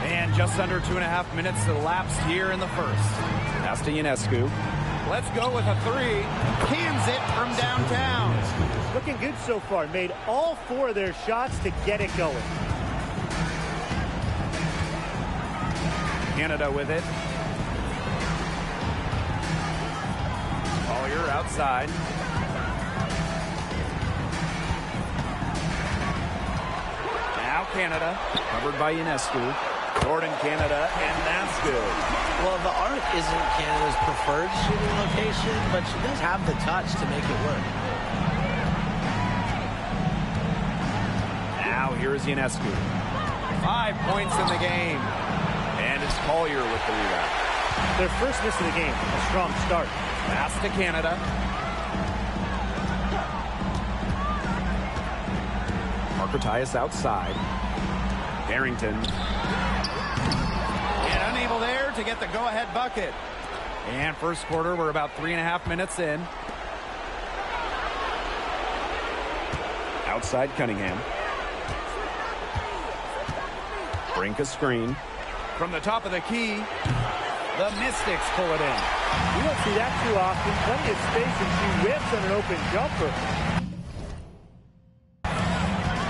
And just under 2.5 minutes elapsed here in the first. Pass to Ionescu. Let's go with a three. Cans it from downtown. Looking good so far. Made all 4 of their shots to get it going. Canada with it. Collier outside. Now Canada. Covered by Ionescu. Jordan Canada, and that's good. Well, the arc isn't Canada's preferred shooting location, but she does have the touch to make it work. Now here's Ionescu. 5 points in the game. And it's Collier with the rebound. Their first miss of the game. A strong start. Pass to Canada. Parker Tyus outside. Carrington. And unable there to get the go-ahead bucket. And first quarter, we're about 3.5 minutes in. Outside Cunningham. Brink a screen. From the top of the key, the Mystics pull it in. You don't see that too often. Plenty of space, and she whips on an open jumper.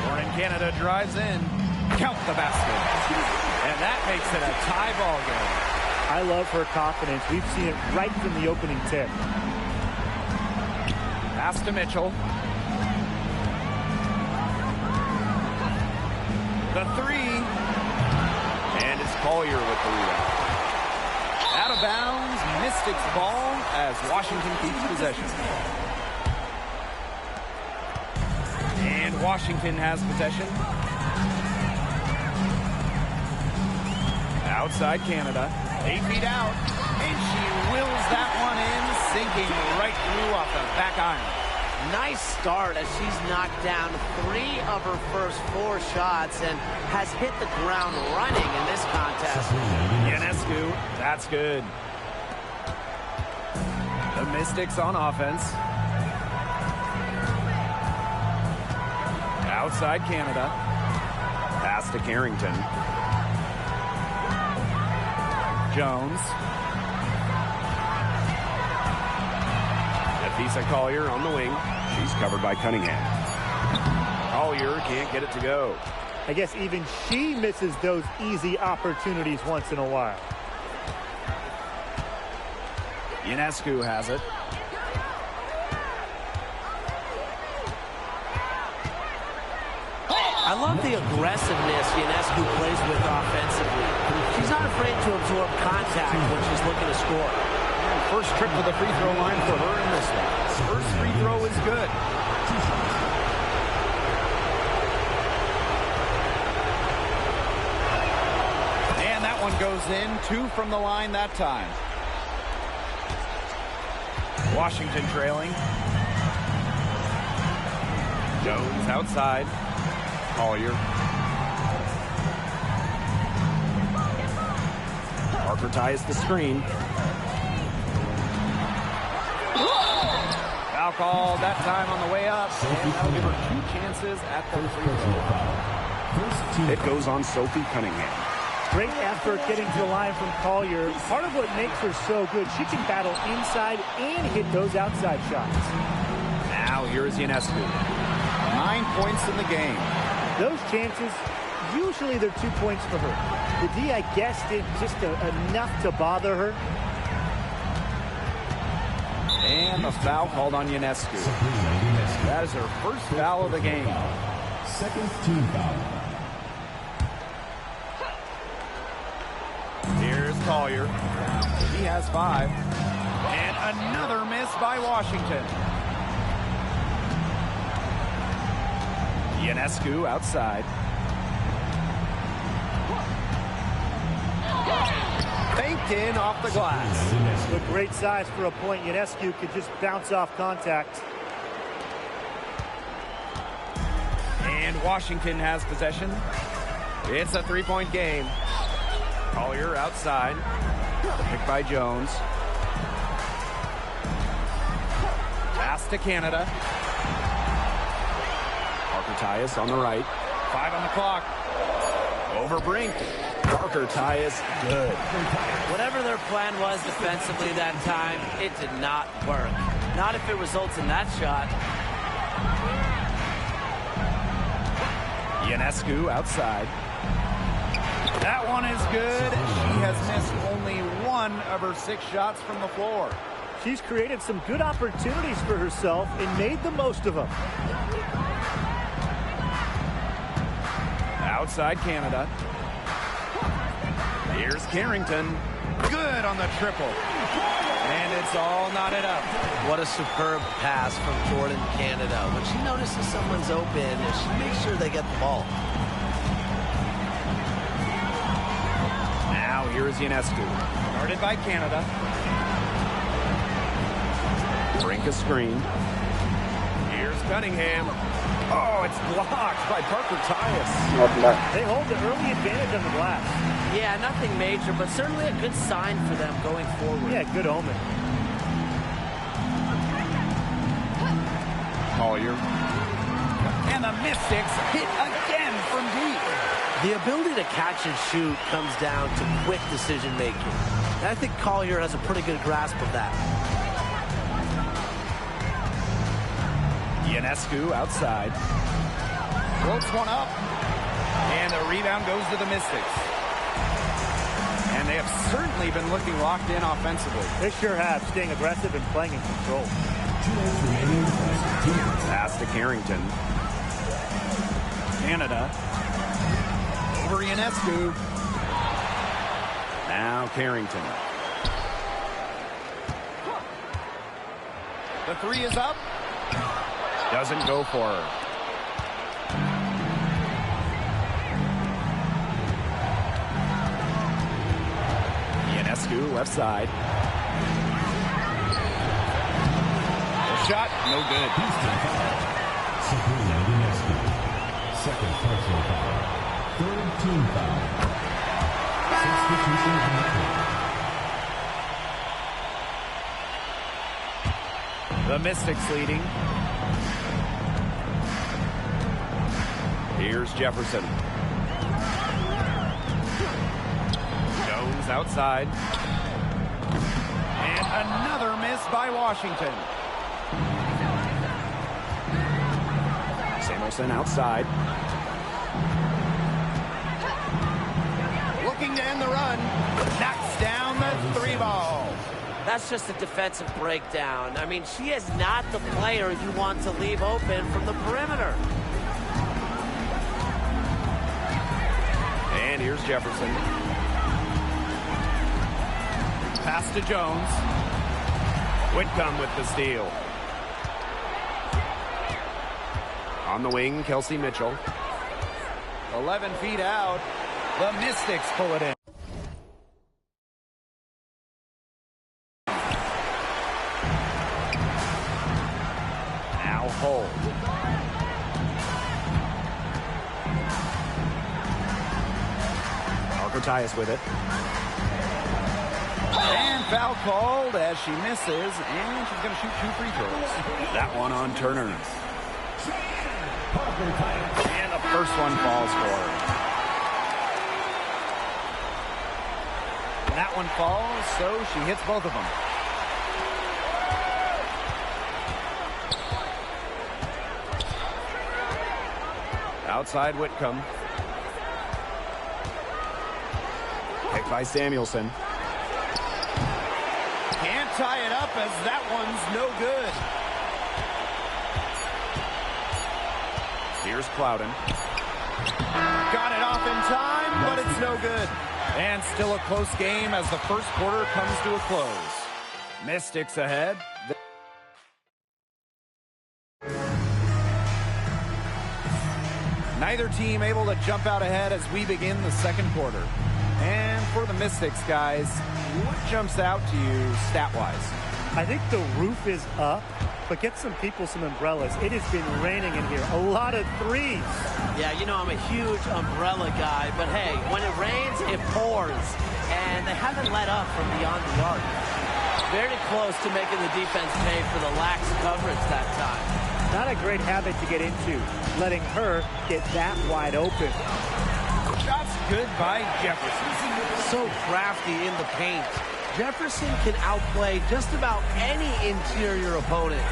Jordan Canada drives in. Count the basket. And that makes it a tie ball game. I love her confidence. We've seen it right from the opening tip. Pass to Mitchell. The three. And it's Collier with the rebound. Out of bounds, Mystics ball as Washington keeps possession. And Washington has possession. Outside Canada. 8 feet out. And she wills that one in, sinking right through off the back iron. Nice start as she's knocked down 3 of her first 4 shots and has hit the ground running in this contest. Ionescu, that's good. The Mystics on offense. Outside Canada. Pass to Carrington. Jones. Napisa Collier on the wing. She's covered by Cunningham. Collier can't get it to go. I guess even she misses those easy opportunities once in a while. Ionescu has it. I love the aggressiveness Ionescu plays with offensively. She's not afraid to absorb contact when she's looking to score. And first trip to the free throw line for her in this one. First free throw is good. And that one goes in. 2 from the line that time. Washington trailing. Jones outside. Collier. Parker ties the screen. Foul called that time on the way up. And that'll give her 2 chances at the free throw. It goes on Sophie Cunningham. Great effort getting to the line from Collier. Part of what makes her so good, she can battle inside and hit those outside shots. Now here's Ionescu. 9 points in the game. Those chances, usually they're 2 points for her. The D, I guess, did just enough to bother her. And the foul called on Ionescu. That is her first foul of the game. Second team foul. Collier. He has 5. And another miss by Washington. Ionescu outside. Banked in off the glass. With great size for a point, Ionescu could just bounce off contact. And Washington has possession. It's a 3-point game. Collier outside. Picked by Jones. Pass to Canada. Parker Tyus on the right. 5 on the clock. Over Brink. Parker Tyus, good. Whatever their plan was defensively that time, it did not work. Not if it results in that shot. Ionescu outside. That one is good. She has missed only 1 of her 6 shots from the floor. She's created some good opportunities for herself and made the most of them. Outside Canada. Here's Carrington. Good on the triple. And it's all knotted up. What a superb pass from Jordan Canada. When she notices someone's open, she makes sure they get the ball. Now here's Ionescu. Guarded by Canada. Brink a screen. Here's Cunningham. Oh, it's blocked by Parker Tyus. They hold the early advantage on the glass. Yeah, nothing major, but certainly a good sign for them going forward. Yeah, good omen. Collier. And the Mystics hit again from deep. The ability to catch and shoot comes down to quick decision making. And I think Collier has a pretty good grasp of that. Ionescu outside. Floats one up. And the rebound goes to the Mystics. And they have certainly been looking locked in offensively. They sure have, staying aggressive and playing in control. Pass to Carrington. Canada. Over Ionescu. Now Carrington. The 3 is up. Doesn't go for her. Ionescu, left side. The shot, no good. Sabrina Ionescu. Second personal foul. Third team foul. Substitution on the court. The Mystics leading. Here's Jefferson. Jones outside. And another miss by Washington. Samuelson outside. Looking to end the run. Knocks down the 3 ball. That's just a defensive breakdown. I mean, she is not the player you want to leave open from the perimeter. And here's Jefferson. Pass to Jones. Whitcomb with the steal. On the wing, Kelsey Mitchell. 11 feet out. The Mystics pull it in. Now hold. Parker Tyus with it. And foul called as she misses, and she's going to shoot 2 free throws. That one on Turner. And the first one falls for her. That one falls, so she hits both of them. Outside Whitcomb. Picked by Samuelson. Can't tie it up as that one's no good. Here's Plowden. Got it off in time, but it's no good. And still a close game as the first quarter comes to a close. Mystics ahead. Neither team able to jump out ahead as we begin the second quarter. And for the Mystics, guys, what jumps out to you stat-wise? I think the roof is up, but get some people some umbrellas. It has been raining in here. A lot of threes. Yeah, you know I'm a huge umbrella guy, but hey, when it rains, it pours. And they haven't let up from beyond the arc. Very close to making the defense pay for the lax coverage that time. Not a great habit to get into, letting her get that wide open. Shots good by Jefferson. So crafty in the paint. Jefferson can outplay just about any interior opponent.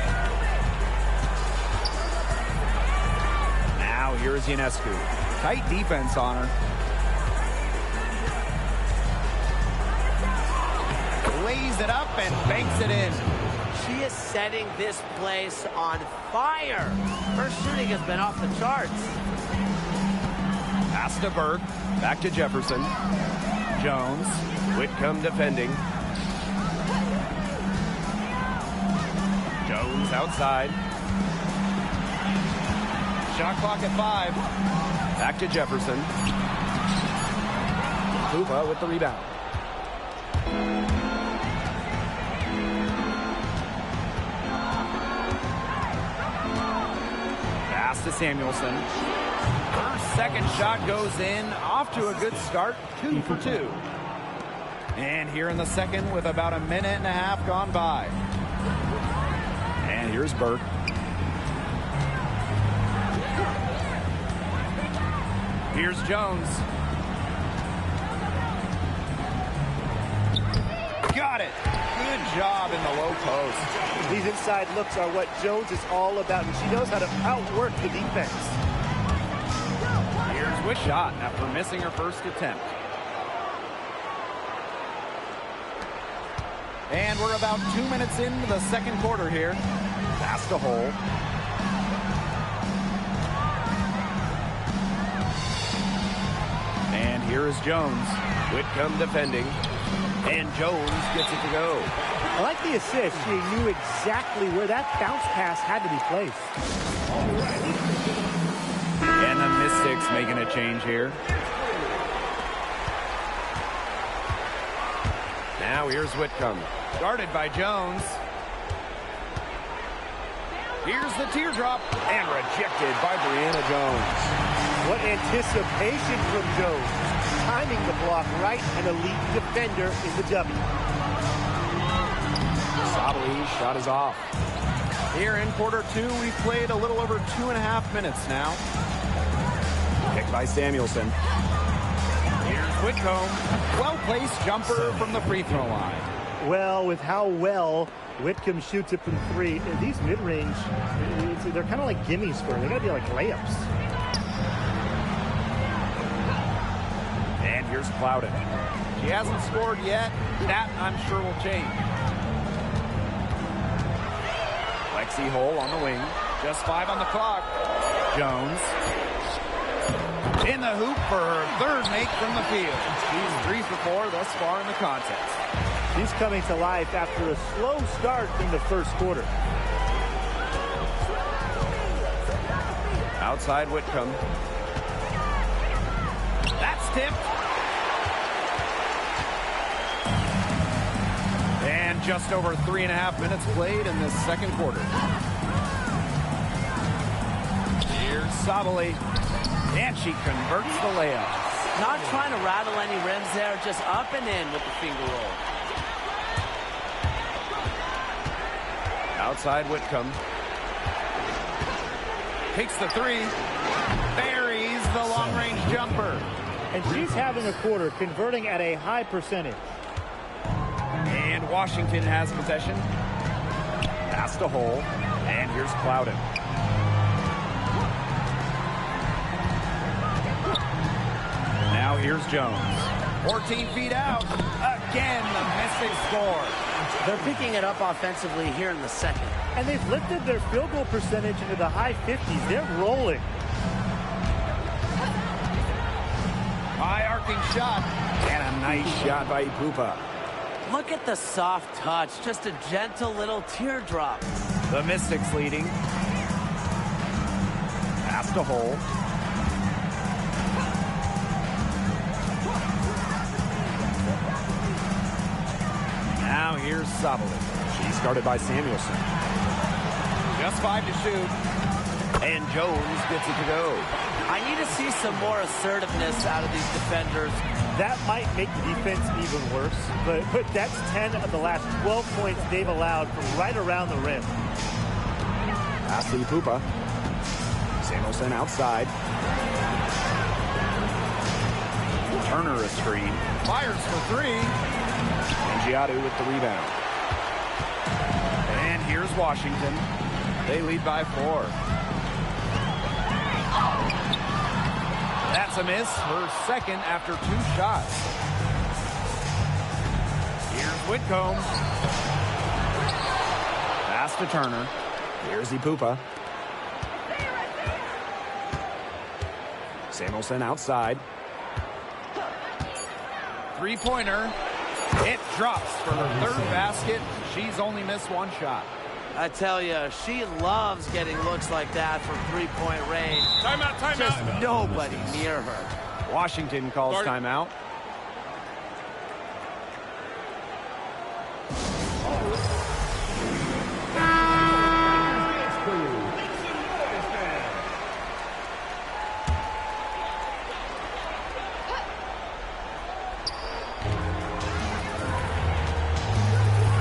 Now here's Ionescu. Tight defense on her. Lays it up and banks it in. She is setting this place on fire. Her shooting has been off the charts. Pass to Burke. Back to Jefferson. Jones. Whitcomb defending. Jones outside. Shot clock at 5. Back to Jefferson. Hoopa with the rebound. Pass to Samuelson. Her second shot goes in. Off to a good start. 2 for 2. And here in the second with about a minute and a half gone by. And here's Burke. Here's Jones. Got it. Good job in the low post. These inside looks are what Jones is all about, and she knows how to outwork the defense. Here's with shot after missing her first attempt. And we're about 2 minutes into the second quarter here. Pass to Hole. And here is Jones. Whitcomb defending. And Jones gets it to go. I like the assist. She knew exactly where that bounce pass had to be placed. And the Mystics making a change here. Now here's Whitcomb. Guarded by Jones. Here's the teardrop. And rejected by Brianna Jones. What anticipation from Jones. Timing the block right, an elite defender in the W. Sabali's shot is off. Here in quarter 2, we've played a little over 2.5 minutes now. Picked by Samuelson. Here's Whitcomb. Well-placed jumper from the free throw line. Well, with how well Whitcomb shoots it from 3, these mid-range, they're kind of like gimmies for her. They're going to be like layups. And here's Plowden. She hasn't scored yet. That, I'm sure, will change. Lexi Hole on the wing. Just 5 on the clock. Jones. In the hoop for her third make from the field. She's 3 for 4 thus far in the contest. She's coming to life after a slow start in the first quarter. Outside Whitcomb. That's tipped. And just over 3.5 minutes played in this second quarter. Here's Sabali. And she converts the layup. Not trying to rattle any rims there, just up and in with the finger roll. Outside Whitcomb. Takes the 3. Buries the long-range jumper. And she's having a quarter, converting at a high percentage. And Washington has possession. Pass to Hole. And here's Plowden. Now here's Jones. 14 feet out. Again, the Mystics score. They're picking it up offensively here in the second. And they've lifted their field goal percentage into the high 50s. They're rolling. By our looking shot. And a nice shot by Ipupa. Look at the soft touch. Just a gentle little teardrop. The Mystics leading. Pass to Hole. Now here's Sabalik. She's guarded by Samuelson. Just 5 to shoot. And Jones gets it to go. I need to see some more assertiveness out of these defenders. That might make the defense even worse, but that's 10 of the last 12 points they've allowed from right around the rim. Pass to Ipupa. Samuelson outside. Turner a screen. Fires for 3. And Giadu with the rebound. And here's Washington. They lead by 4. That's a miss. Her second after 2 shots. Here's Whitcomb. Pass to Turner. Here's Ipupa. Samuelson outside. Three-pointer. It drops for her 3rd basket. She's only missed 1 shot. I tell you, she loves getting looks like that from 3-point range. Timeout, timeout. Just nobody near her. Washington calls timeout.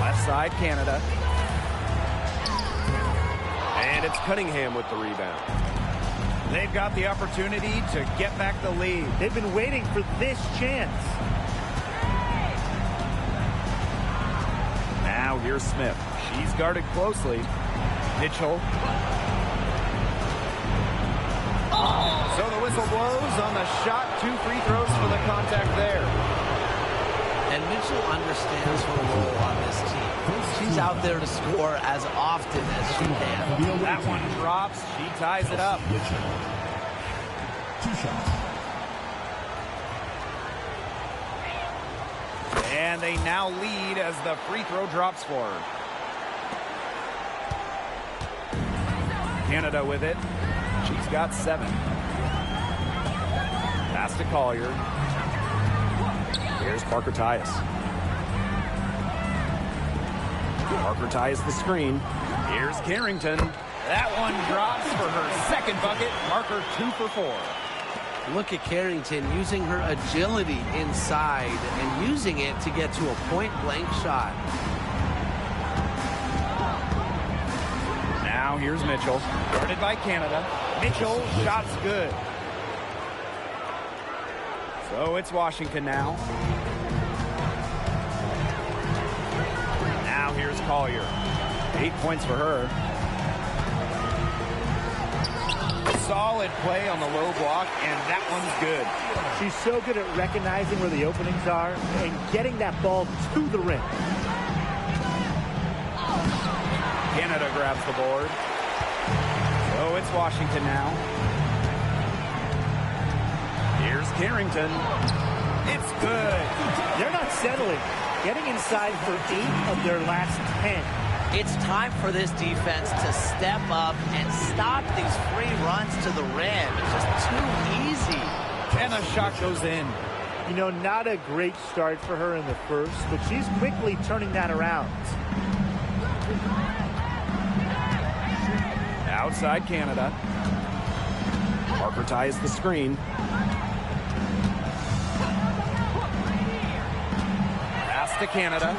Left side, Canada. And it's Cunningham with the rebound. They've got the opportunity to get back the lead. They've been waiting for this chance. Now here's Smith. She's guarded closely. Mitchell. So the whistle blows on the shot. 2 free throws for the contact there. And Mitchell understands her role on this team. She's out there to score as often as she can. That one drops. She ties it up. 2 shots. And they now lead as the free throw drops for her. Canada with it. She's got 7. Pass to Collier. Here's Parker Tyus. Parker ties the screen. Here's Carrington. That one drops for her 2nd bucket. Marker 2 for 4. Look at Carrington using her agility inside and using it to get to a point-blank shot. Now here's Mitchell. Guarded by Canada. Mitchell, shot's good. So it's Washington now. Now here's Collier. 8 points for her. Solid play on the low block, and that one's good. She's so good at recognizing where the openings are and getting that ball to the rim. Canada grabs the board. So it's Washington now. Here's Carrington. It's good. They're not settling. Getting inside for 8 of their last 10. It's time for this defense to step up and stop these free runs to the rim. It's just too easy. And the shot goes in. You know, not a great start for her in the first, but she's quickly turning that around. Outside Canada. Parker ties the screen. Pass to Canada.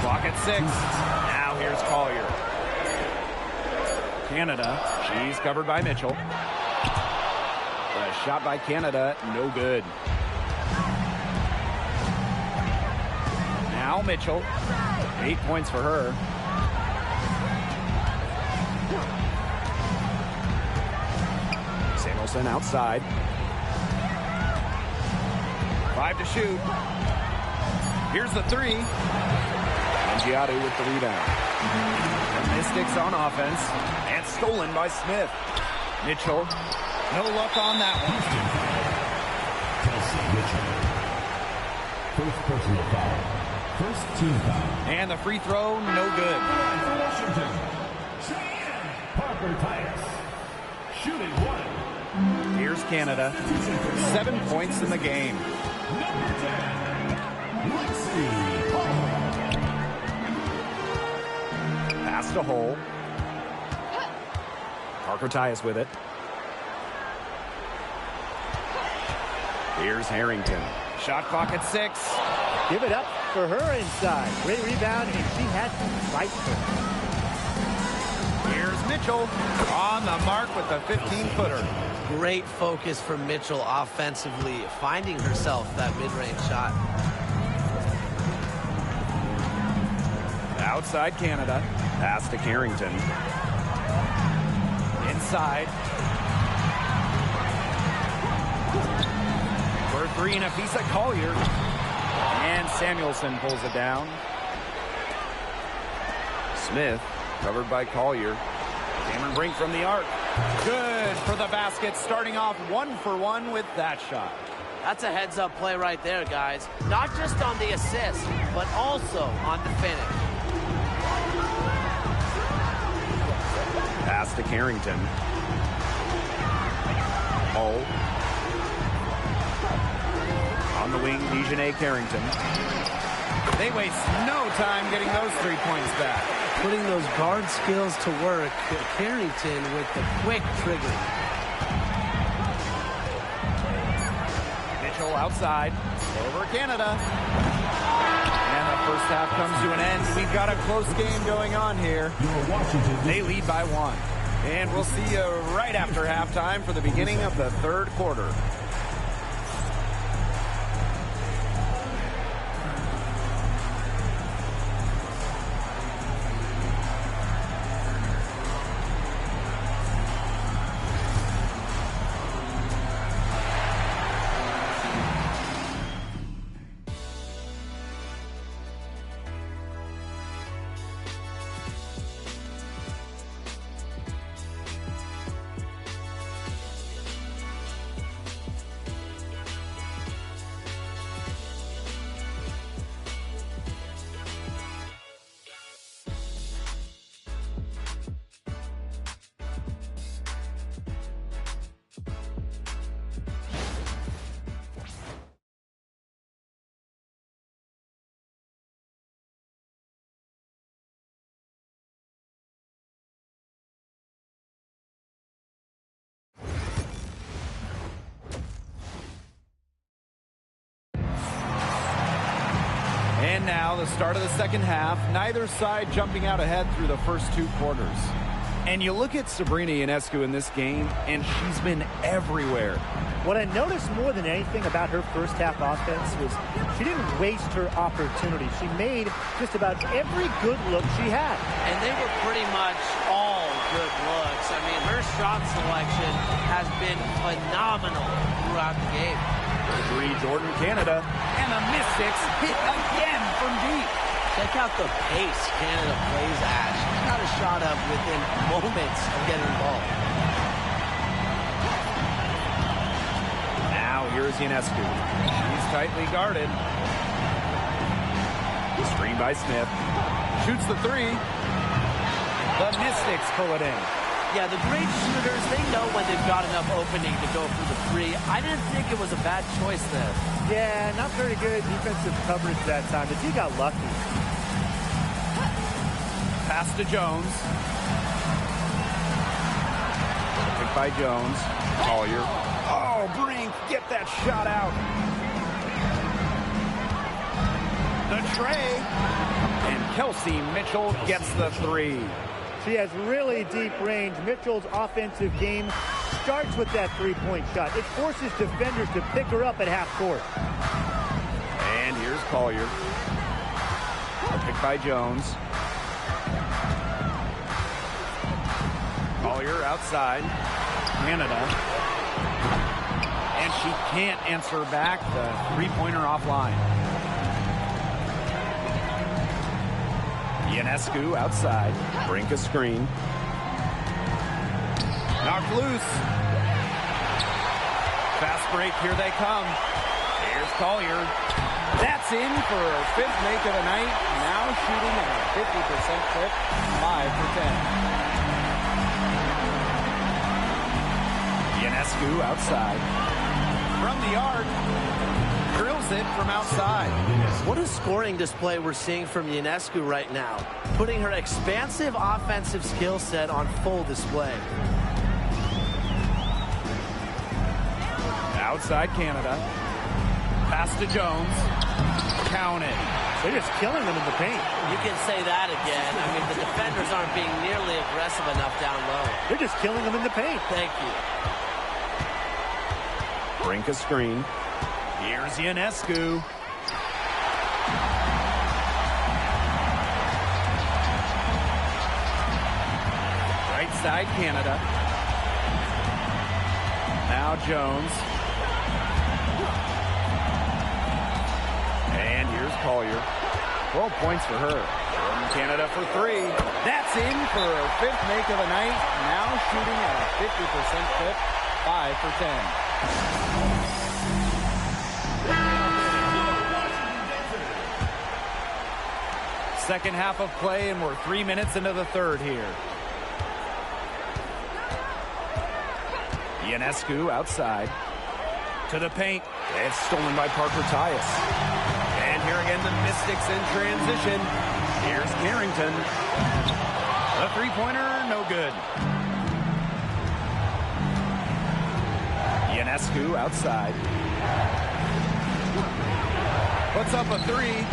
Clock at 6. Now here's Collier. Canada. She's covered by Mitchell. The shot by Canada, no good. Now Mitchell. 8 points for her. Samuelson outside. 5 to shoot. Here's the 3. And Giadu with the rebound. The Mystics on offense. And stolen by Smith. Mitchell. No luck on that one. Mitchell. First personal foul. First team foul. And the free throw, no good. For Washington, Cheyenne Parker Titus. Shooting one. Here's Canada. 7 points in the game. Number 10, Lexi Hall. Pass to Hole. Parker Tyus with it. Here's Harrington. Shot clock at 6. Give it up for her inside. Great rebound, and she had to fight for it. Here's Mitchell on the mark with the 15-footer. Great focus for Mitchell offensively, finding herself that mid-range shot. Outside Canada. Pass to Carrington. Inside. For 3, Napheesa Collier. And Samuelson pulls it down. Smith covered by Collier. Cameron Brink from the arc. Good for the basket, starting off 1 for 1 with that shot. That's a heads-up play right there, guys. Not just on the assist, but also on the finish. Pass to Carrington. Hull. On the wing, Dejanay Carrington. They waste no time getting those 3 points back. Putting those guard skills to work. Carrington with the quick trigger. Mitchell outside. Over Canada. And the first half comes to an end. We've got a close game going on here. They lead by 1. And we'll see you right after halftime for the beginning of the third quarter. And now the start of the second half. Neither side jumping out ahead through the first 2 quarters. And you look at Sabrina Ionescu in this game, and she's been everywhere. What I noticed more than anything about her first half offense was she didn't waste her opportunity. She made just about every good look she had. And they were pretty much all good looks. I mean, her shot selection has been phenomenal throughout the game. 3, Jordan Canada. And the Mystics hit again from deep. Check out the pace Canada plays at. She's got a shot up within moments of getting involved. Now here's Ionescu. She's tightly guarded. Screen by Smith. Shoots the 3. The Mystics pull it in. Yeah, the great shooters, they know when they've got enough opening to go for the 3. I didn't think it was a bad choice there. Yeah, not very good defensive coverage that time. The T got lucky. Pass to Jones. Picked by Jones. Collier. Oh, Brink, get that shot out. The tray. And Kelsey Mitchell gets the 3. She has really deep range. Mitchell's offensive game starts with that 3-point shot. It forces defenders to pick her up at half court. And here's Collier. Picked by Jones. Collier outside. Canada. And she can't answer back the 3-pointer offline. Ionescu outside. Brink a screen. Knocked loose. Fast break. Here they come. Collier. That's in for her 5th make of the night. Now shooting at a 50% clip, 5 for 10. Ionescu outside. From the arc. Drills it from outside. What a scoring display we're seeing from Ionescu right now, putting her expansive offensive skill set on full display. Outside Canada. Pass to Jones. Count it. They're just killing them in the paint. You can say that again. I mean, the defenders aren't being nearly aggressive enough down low. They're just killing them in the paint. Thank you. Brink a screen. Here's Ionescu. Right side Canada. Now Jones. And here's Collier. 12 points for her. From Canada for 3. That's in for her 5th make of the night. Now shooting at a 50% clip. 5 for 10. Second half of play, and we're 3 minutes into the third here. Ionescu outside. To the paint. It's stolen by Parker Tyus. And here again, the Mystics in transition. Here's Carrington. A three-pointer, no good. Ionescu outside. Puts up a 3.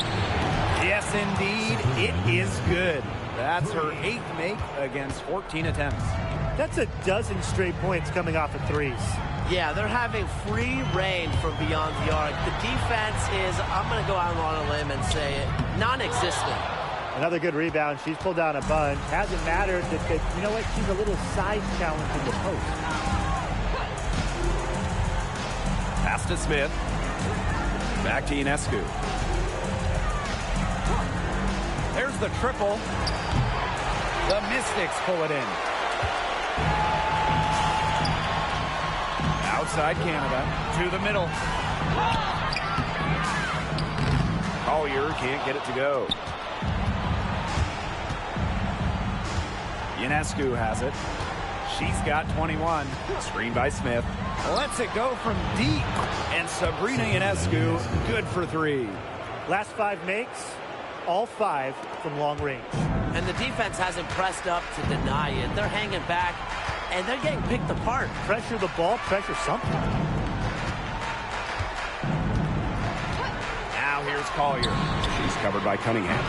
Yes, indeed, it is good. That's her 8th make against 14 attempts. That's a dozen straight points coming off of threes. Yeah, they're having free reign from beyond the arc. The defense is, I'm going to go out on a limb and say it, non-existent. Another good rebound. She's pulled down a bunch. Hasn't mattered that, you know what, she's a little size challenge in the post. Pass to Smith. Back to Ionescu. There's the triple. The Mystics pull it in. Outside Canada to the middle. Collier can't get it to go. Ionescu has it. She's got 21. Screen by Smith. Lets it go from deep. And Sabrina Ionescu, good for 3. Last 5 makes, all 5 from long range. And the defense hasn't pressed up to deny it. They're hanging back, and they're getting picked apart. Pressure the ball, pressure something. Now here's Collier. She's covered by Cunningham.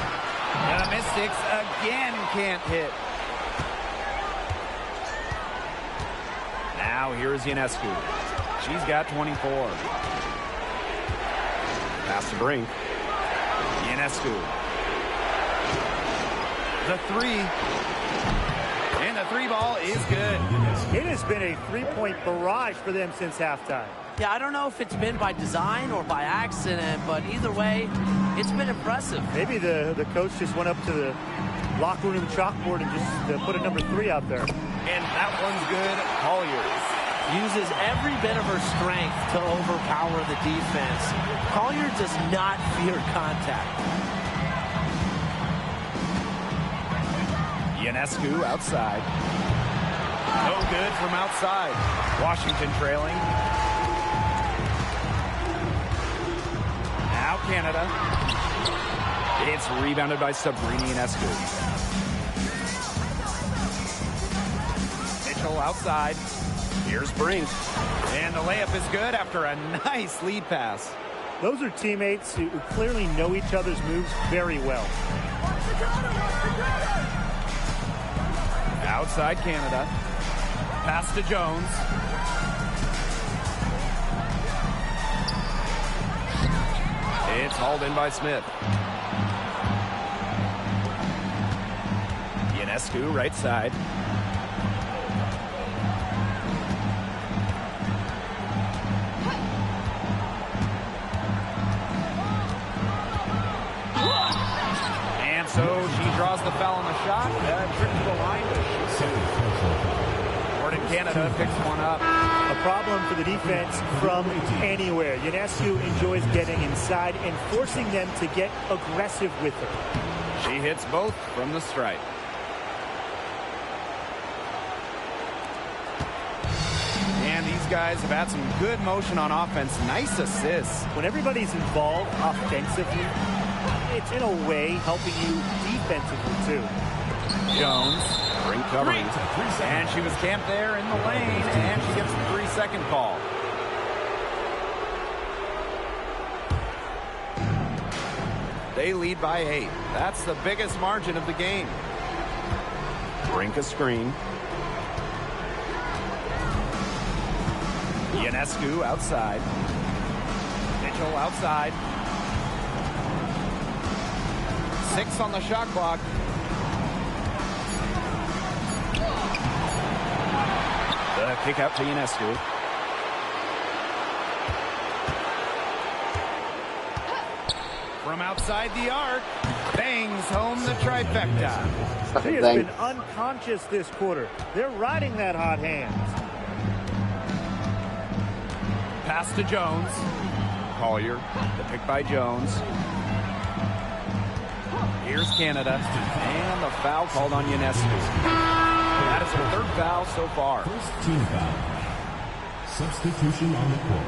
The Mystics again can't hit. Now here's Ionescu. She's got 24. Pass to Brink. Ionescu. The 3. And the 3 ball is good. It has been a 3-point barrage for them since halftime. Yeah, I don't know if it's been by design or by accident, but either way, it's been impressive. Maybe the coach just went up to the locker room chalkboard and just put a number 3 out there. And that one's good. Collier uses every bit of her strength to overpower the defense. Collier does not fear contact. Ionescu outside. No good from outside. Washington trailing. Now Canada. It's rebounded by Sabrina Ionescu. Mitchell outside. Here's Brink. And the layup is good after a nice lead pass. Those are teammates who clearly know each other's moves very well. Outside Canada. Pass to Jones. It's hauled in by Smith. Ionescu right side. And so she draws the foul on the shot. Trip to the line to shoot. Canada picks one up. A problem for the defense from anywhere. Ionescu enjoys getting inside and forcing them to get aggressive with her. She hits both from the stripe. And these guys have had some good motion on offense. Nice assists. When everybody's involved offensively, it's in a way helping you defensively too. Jones, great covering. And she was camped there in the lane, and she gets the 3-second call. They lead by 8. That's the biggest margin of the game. Brink a screen. Ionescu outside. Mitchell outside. 6 on the shot clock. The kick out to Ionescu. From outside the arc, bangs home the trifecta. She has been unconscious this quarter. They're riding that hot hand. Pass to Jones. Collier, the pick by Jones. Here's Canada, and the foul called on Ionescu. That is her 3rd foul so far. First team foul. Substitution on the court.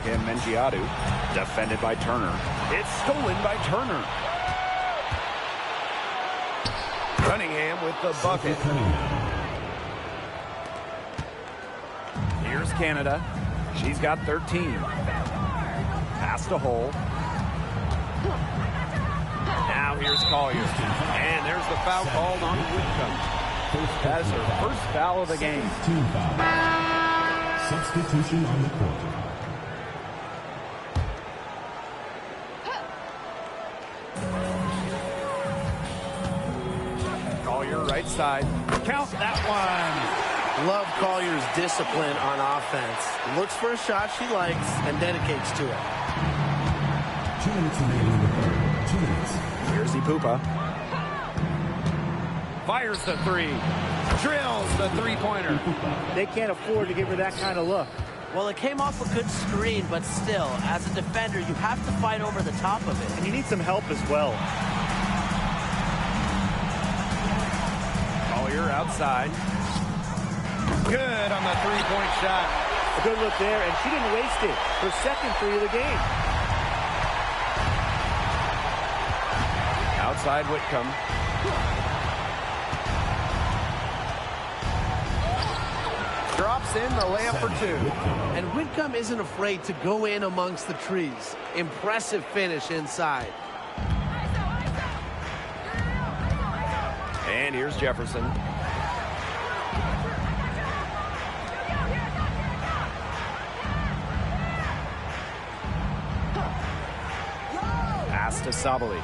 Van Mengiadu, defended by Turner. It's stolen by Turner. Cunningham with the bucket. Here's Canada. She's got 13. Pass to Hull. Now here's Collier. And there's the foul called on Whitcomb. That is her 1st foul of the game. Team foul. Substitution on the court. Collier right side. Count that one. Love Collier's discipline on offense. Looks for a shot she likes and dedicates to it. 2 minutes remaining in the third. 2 minutes. Here's Ipupa. Fires the 3. Drills the 3-pointer. They can't afford to give her that kind of look. Well, it came off a good screen, but still, as a defender, you have to fight over the top of it. And you need some help as well. Collier outside. Good on the 3-point shot. A good look there, and she didn't waste it. Her 2nd 3 of the game. Outside Whitcomb. Drops in the layup for 2. And Whitcomb isn't afraid to go in amongst the trees. Impressive finish inside. And here's Jefferson. Pass to Sabali.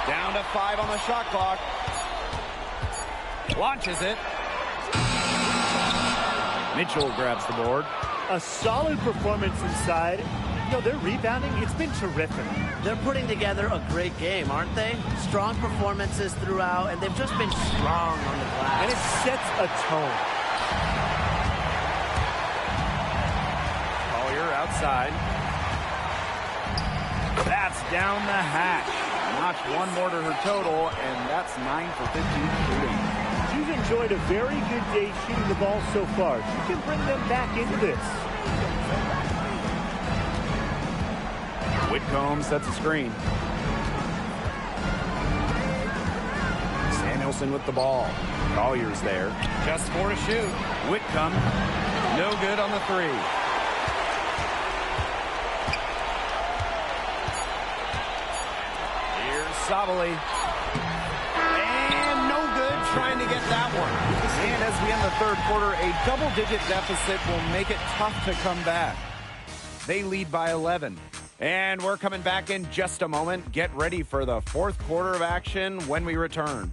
Down to 5 on the shot clock. Launches it. Mitchell grabs the board. A solid performance inside. You know, their rebounding, it's been terrific. They're putting together a great game, aren't they? Strong performances throughout, and they've just been strong on the glass. And it sets a tone. Collier outside. That's down the hatch. Notched 1 more to her total, and that's 9 for 15 shooting. She's enjoyed a very good day shooting the ball so far. She can bring them back into this. Whitcomb sets a screen. Samuelson with the ball. Collier's there. Just 4 to shoot. Whitcomb, no good on the 3. Here's Sabali. And no good trying to get that one. And as we end the 3rd quarter, a double-digit deficit will make it tough to come back. They lead by 11. And we're coming back in just a moment. Get ready for the 4th quarter of action when we return.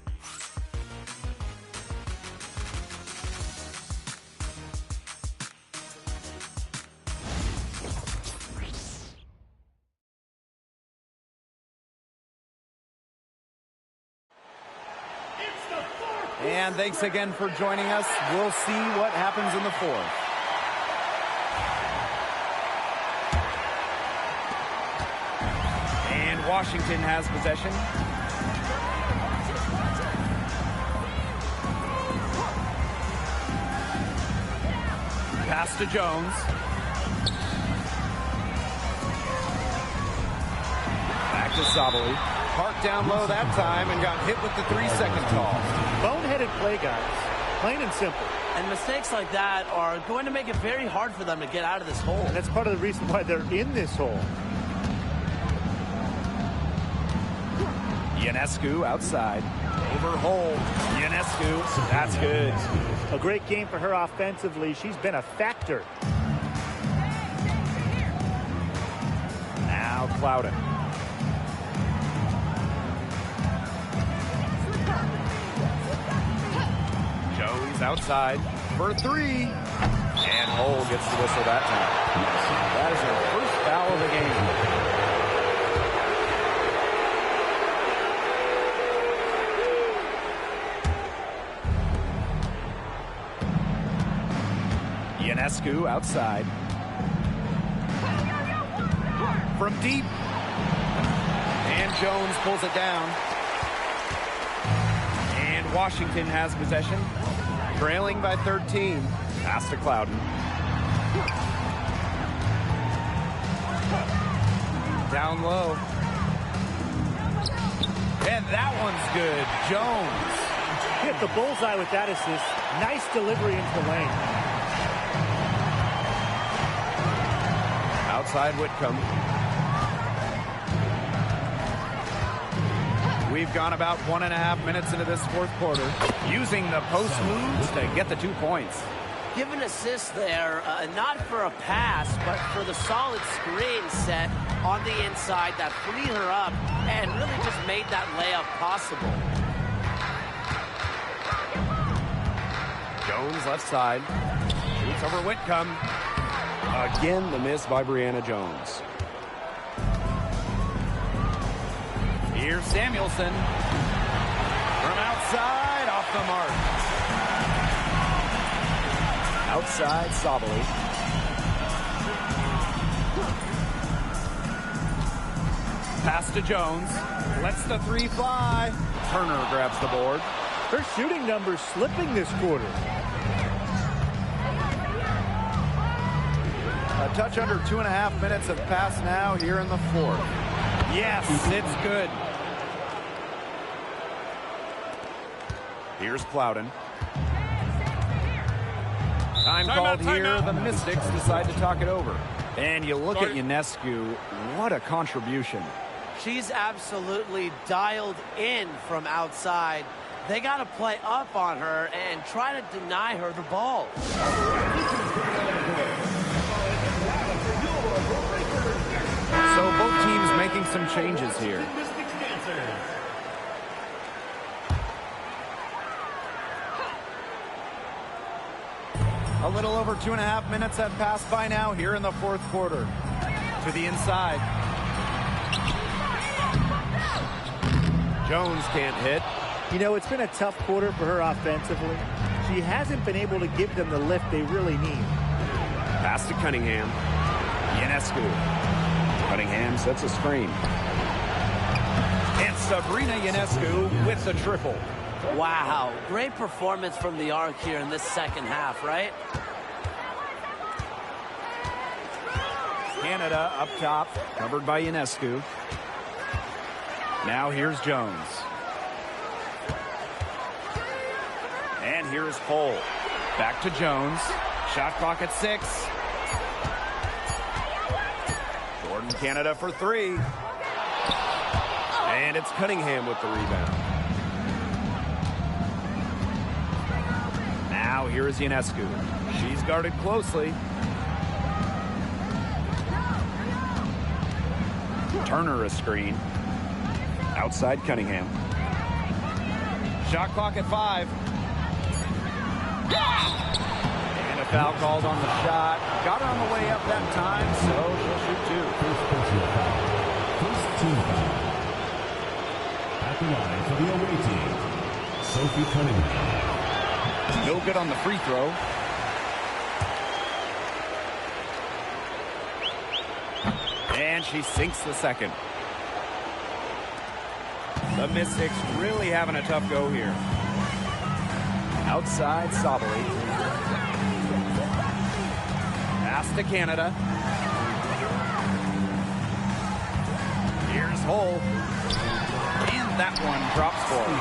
And thanks again for joining us. We'll see what happens in the fourth. And Washington has possession. Pass to Jones. Back to Sabali. Parked down low that time and got hit with the 3-second call. Boneheaded play, guys. Plain and simple. And mistakes like that are going to make it very hard for them to get out of this hole. And that's part of the reason why they're in this hole. Ionescu outside. Over hole. Ionescu. That's good. A great game for her offensively. She's been a factor. Now Clouden. Jones outside for 3. And Hole gets the whistle that time. That is her first foul of the game. Ionescu outside. From deep. And Jones pulls it down. And Washington has possession. Trailing by 13. Pass to Clouden. Down low. And that one's good. Jones. Hit the bullseye with that assist. Nice delivery into the lane. Outside Whitcomb. We've gone about 1.5 minutes into this fourth quarter, using the post moves to get the 2 points. Give an assist there, not for a pass, but for the solid screen set on the inside that freed her up and really just made that layup possible. Jones left side. Shoots over Whitcomb. Again, the miss by Brianna Jones. Here's Samuelson. From outside, off the mark. Outside, Sabali. Pass to Jones. Lets the 3 fly. Turner grabs the board. Her shooting numbers slipping this quarter. A touch under 2.5 minutes have passed now here in the fourth. Yes, it's good. Here's Clouden. Time called here. The Mystics decide to talk it over. And you look at Ionescu. What a contribution. She's absolutely dialed in from outside. They got to play up on her and try to deny her the ball. So both teams making some changes here. A little over 2.5 minutes have passed by now here in the fourth quarter. To the inside. Jones can't hit. You know, it's been a tough quarter for her offensively. She hasn't been able to give them the lift they really need. Pass to Cunningham. Ionescu. Cunningham sets a screen. And Sabrina Ionescu with the triple. Wow, great performance from the arc here in this second half, right? Canada up top, covered by Ionescu. Now here's Jones. And here's Cole. Back to Jones. Shot clock at 6. Jordan Canada for 3. And it's Cunningham with the rebound. Now here is Ionescu. She's guarded closely. Turner a screen. Outside Cunningham. Shot clock at 5. And a foul called on the shot. Got her on the way up that time, so she'll shoot 2. First team foul. At the line for the away team, Sophie Cunningham. No good on the free throw. And she sinks the second. The Mystics really having a tough go here. Outside Sabally. Pass to Canada. Here's Hull. And that one drops for her.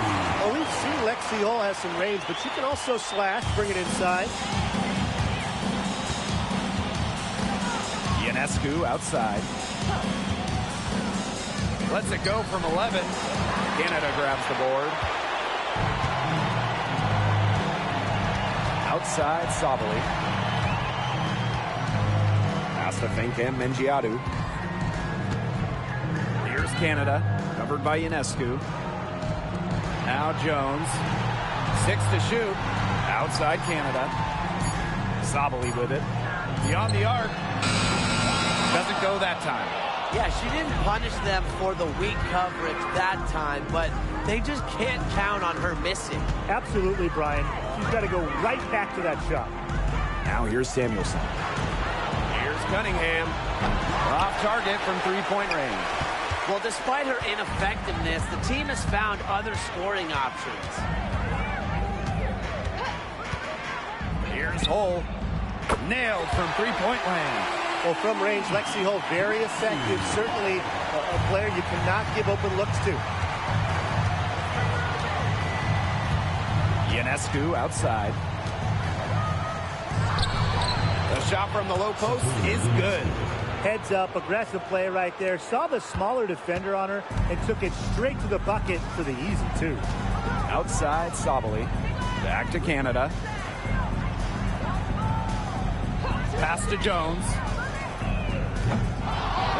Well, we've seen Lexi Hull has some range, but she can also slash, bring it inside. Ionescu outside. Lets it go from 11. Canada grabs the board. Outside Sabally. Pass to Finkem Mengiadu. Here's Canada, covered by Ionescu. Now Jones. 6 to shoot. Outside Canada. Sabally with it. Beyond the arc. Doesn't go that time. Yeah, she didn't punish them for the weak coverage that time, but they just can't count on her missing. Absolutely, Brian. She's got to go right back to that shot. Now here's Samuelson. Here's Cunningham. Off target from three-point range. Well, despite her ineffectiveness, the team has found other scoring options. Here's Hull. Nailed from three-point land. Well, from range, Lexi Hull, very effective. Certainly a player you cannot give open looks to. Ionescu outside. The shot from the low post is good. Heads up, aggressive play right there. Saw the smaller defender on her and took it straight to the bucket for the easy two. Outside Sabally. Back to Canada. Pass to Jones.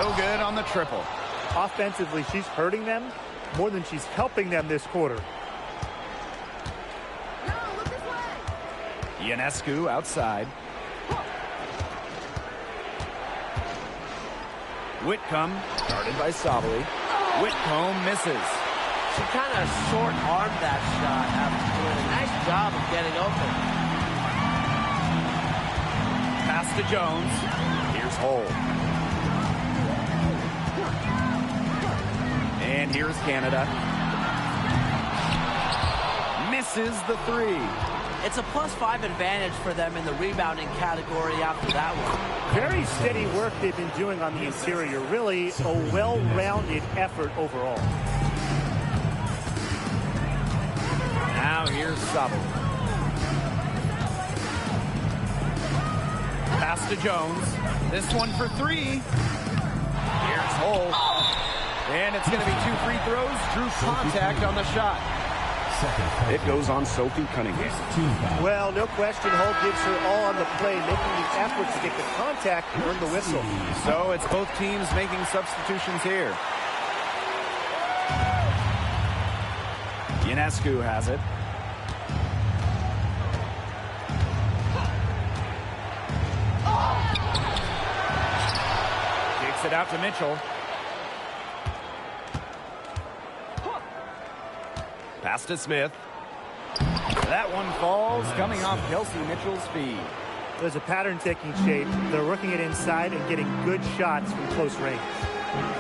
No good on the triple. Offensively, she's hurting them more than she's helping them this quarter. Ionescu outside. Whitcomb, guarded by Sabally. Whitcomb misses. She kind of short-armed that shot after doing a nice job of getting open. Pass to Jones. Here's Hull. And here's Canada. Misses the three. It's a +5 advantage for them in the rebounding category after that one. Very steady work they've been doing on the interior. Really a well-rounded effort overall. Now here's Sabally. Pass to Jones. This one for three. Here's Hull. And it's going to be 2 free throws. Drew contact on the shot. It goes on Sophie Cunningham. Well, no question, Hull gives her all on the play, making the effort to get the contact and earn the whistle. So it's both teams making substitutions here. Ionescu has it. Kicks it out to Mitchell. Pass to Smith. That one falls, coming off Kelsey Mitchell's feet. There's a pattern taking shape. They're working it inside and getting good shots from close range.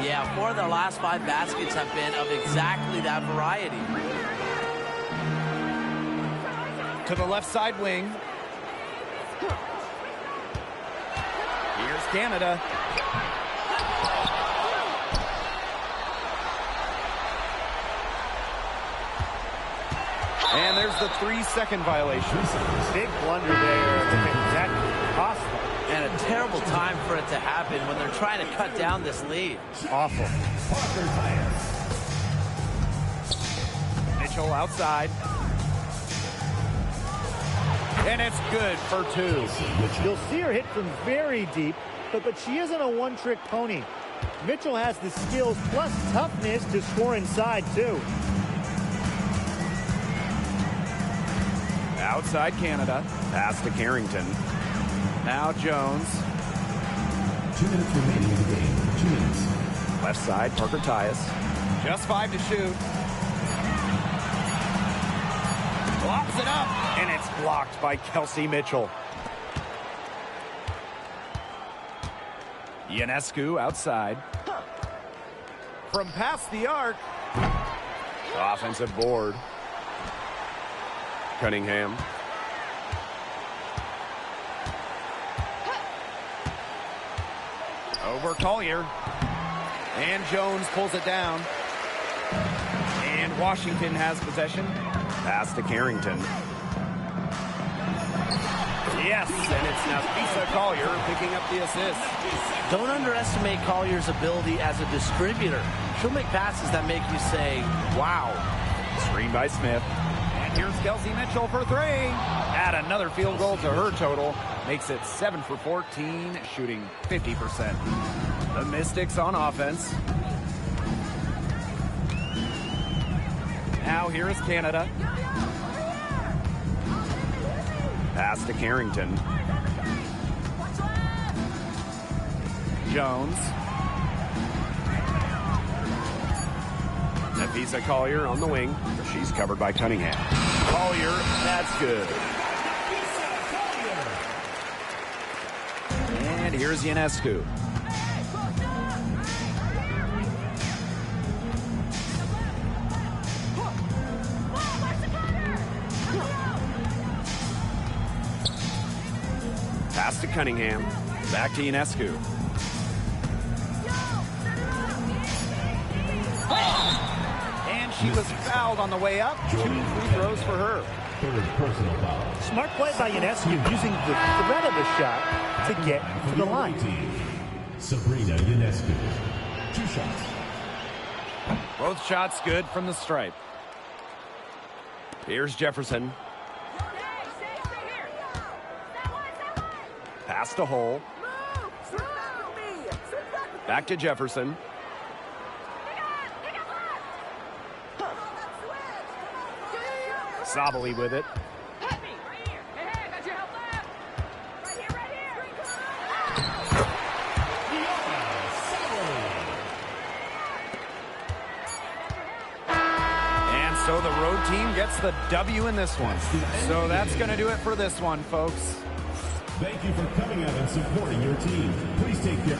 Yeah, 4 of their last 5 baskets have been of exactly that variety. To the left side wing. Here's Canada. And there's the 3-second violation. Big blunder there. That cost them. And a terrible time for it to happen when they're trying to cut down this lead. Awful. Mitchell outside. And it's good for 2. You'll see her hit from very deep, but she isn't a one-trick pony. Mitchell has the skills plus toughness to score inside, too. Outside Canada. Pass to Carrington. Now Jones. 2 minutes remaining in the game. 2 minutes. Left side, Parker Tyus. Just 5 to shoot. Lobs it up, and it's blocked by Kelsey Mitchell. Ionescu outside. From past the arc. Offensive board. Cunningham. Over Collier. And Jones pulls it down. And Washington has possession. Pass to Carrington. Yes, and it's Napisa Collier picking up the assist. Don't underestimate Collier's ability as a distributor. She'll make passes that make you say, wow. Screen by Smith. And here's Kelsey Mitchell for three. Add another field goal to her total. Makes it 7 for 14, shooting 50%. The Mystics on offense. Now here is Canada. Pass to Carrington. Jones. Napisa Collier on the wing. She's covered by Cunningham. Collier, that's good. And here's Ionescu. Pass to Cunningham. Back to Ionescu. And she was fouled on the way up. 2 free throws for her. Third personal foul. Smart play by Ionescu using the threat of the shot to get to the line. Sabrina Ionescu. 2 shots. Both shots good from the stripe. Here's Jefferson. Pass to Hull. Back to Jefferson. Sabali with it. And so the road team gets the W in this one. So that's going to do it for this one, folks. Thank you for coming out and supporting your team. Please take care.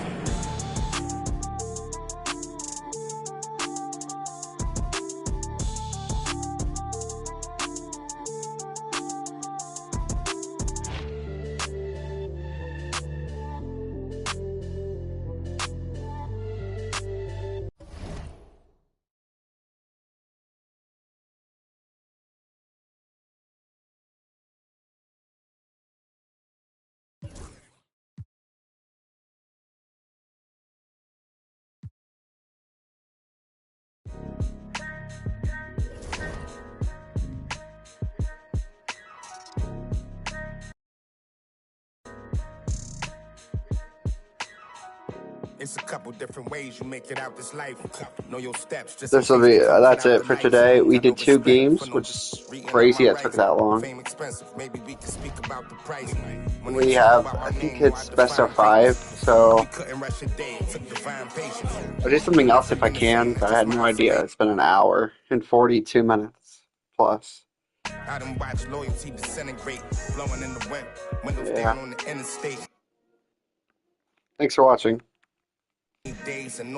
It's a couple different ways you make it out this life. Know your steps. This will be that's it for today. We did 2 games, which is crazy it took that long. We have, I think it's best of 5, so I'll do something else if I can, but I had no idea. It's been an hour and 42 minutes plus. Yeah. Thanks for watching. Days and